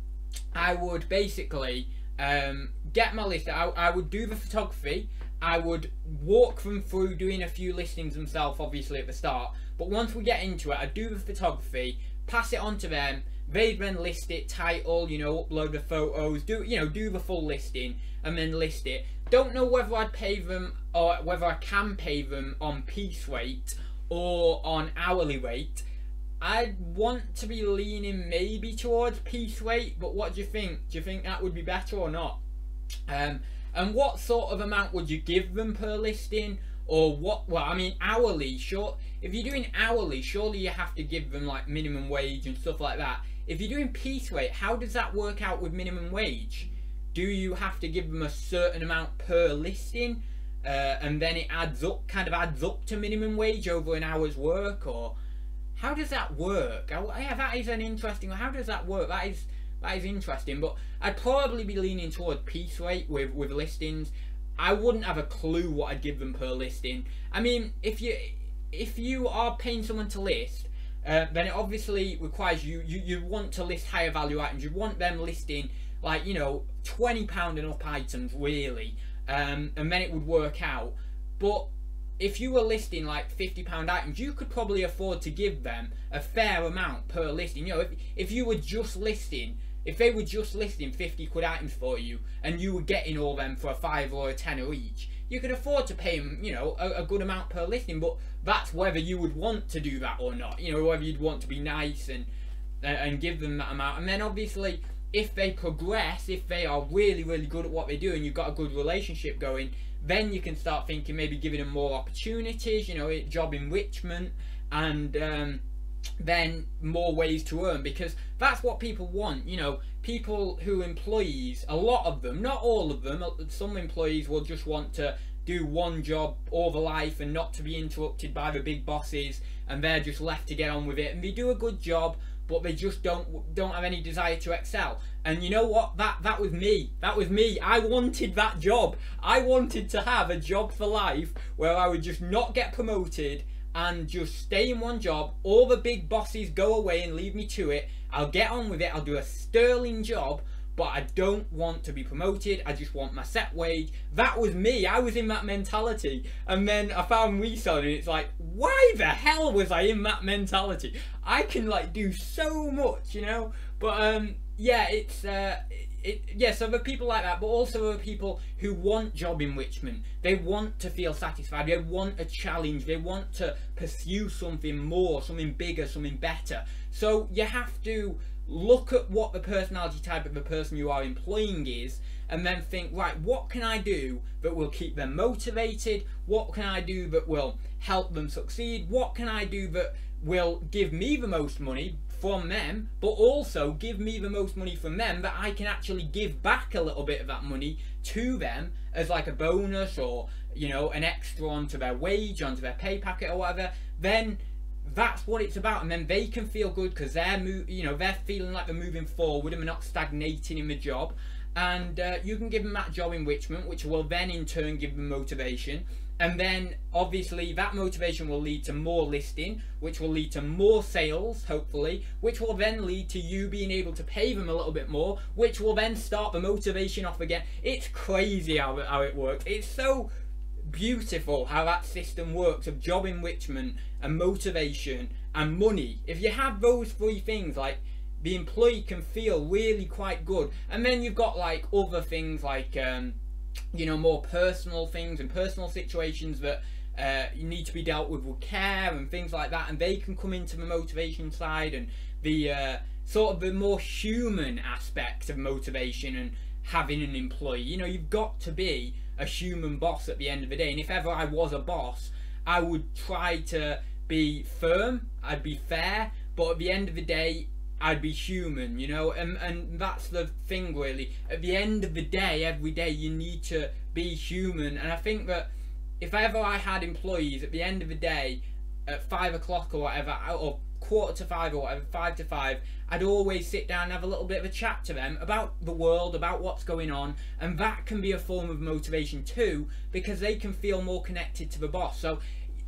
I would basically get my list. I would do the photography. I would walk them through doing a few listings themselves, obviously at the start. But once we get into it, I'd do the photography, pass it on to them. They'd then list it, title, you know, upload the photos, do the full listing, and then list it. Don't know whether I'd pay them or whether I can pay them on piece rate or on hourly rate. I'd want to be leaning maybe towards piece rate, but what do you think? Do you think that would be better or not? And what sort of amount would you give them per listing? Or what? Well, I mean, hourly, sure. If you're doing hourly, surely you have to give them like minimum wage and stuff like that. If you're doing piece rate, how does that work out with minimum wage? Do you have to give them a certain amount per listing, and then it kind of adds up to minimum wage over an hour's work, or how does that work? Yeah, that is an interesting. How does that work? That is interesting. But I'd probably be leaning towards piece rate with listings. I wouldn't have a clue what I'd give them per listing. I mean, if you are paying someone to list, then it obviously requires you want to list higher value items. You want them listing like, you know, £20 and up items really, and then it would work out. But if you were listing like £50 items, you could probably afford to give them a fair amount per listing. You know, if you were just listing, if they were just listing 50 quid items for you, and you were getting all them for a £5 or a £10 each, you could afford to pay them, you know, a good amount per listing. But that's whether you would want to do that or not. You know, whether you'd want to be nice and give them that amount. And then obviously, if they progress, if they are really, really good at what they do, and you've got a good relationship going, then you can start thinking maybe giving them more opportunities, you know, job enrichment, and then more ways to earn, because that's what people want. You know, people who employees, a lot of them, not all of them, some employees will just want to do one job all their life and not to be interrupted by the big bosses, and they're just left to get on with it, and they do a good job, but they just don't have any desire to excel. And you know what? That was me. That was me. I wanted that job. I wanted to have a job for life where I would just not get promoted and just stay in one job. All the big bosses go away and leave me to it. I'll get on with it. I'll do a sterling job, but I don't want to be promoted. I just want my set wage. That was me. I was in that mentality. And then I found reselling, and it's like, why the hell was I in that mentality? I can like do so much, you know? But yeah, it's yeah, so there are people like that, but also there are people who want job enrichment. They want to feel satisfied. They want a challenge. They want to pursue something more, something bigger, something better. So you have to look at what the personality type of the person you are employing is, and then think, right, what can I do that will keep them motivated? What can I do that will help them succeed? What can I do that will give me the most money from them, but also give me the most money from them that I can actually give back a little bit of that money to them as like a bonus, or, you know, an extra onto their wage, onto their pay packet or whatever. Then that's what it's about, and then they can feel good because they're they're feeling like they're moving forward and they're not stagnating in the job. And you can give them that job enrichment, which will then in turn give them motivation. And then obviously that motivation will lead to more listing, which will lead to more sales, hopefully, which will then lead to you being able to pay them a little bit more, which will then start the motivation off again. It's crazy how it works. It's so beautiful how that system works of job enrichment and motivation and money. If you have those three things, like, the employee can feel really quite good. And then you've got like other things like you know, more personal things and personal situations that you need to be dealt with care and things like that, and they can come into the motivation side, and the sort of the more human aspect of motivation and having an employee. You know, you've got to be a human boss at the end of the day, and if ever I was a boss, I would try to be firm, I'd be fair, but at the end of the day, I'd be human, you know, and that's the thing really. At the end of the day, every day, you need to be human. And I think that if ever I had employees at the end of the day at 5 o'clock or whatever, or 4:45 or whatever, 5 to 5, I'd always sit down and have a little bit of a chat to them about the world, about what's going on, and that can be a form of motivation too, because they can feel more connected to the boss. So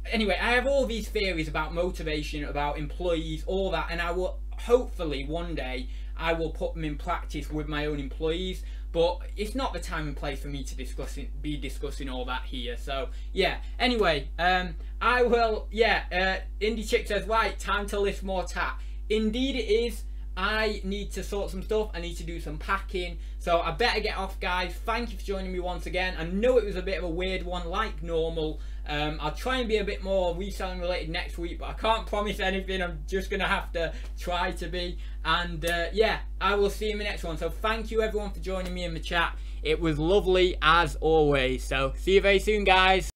anyway, I have all these theories about motivation, about employees, all that, and I will hopefully one day I will put them in practice with my own employees, but it's not the time and place for me to be discussing all that here. So yeah, anyway, I will, Indie Chick says, right, time to list more tat. Indeed it is. I need to sort some stuff, I need to do some packing, so I better get off, guys. Thank you for joining me once again. I know it was a bit of a weird one like normal. I'll try and be a bit more reselling related next week, but I can't promise anything. I'm just gonna have to try to be, and yeah, I will see you in the next one. So thank you everyone for joining me in the chat. It was lovely as always, so see you very soon, guys.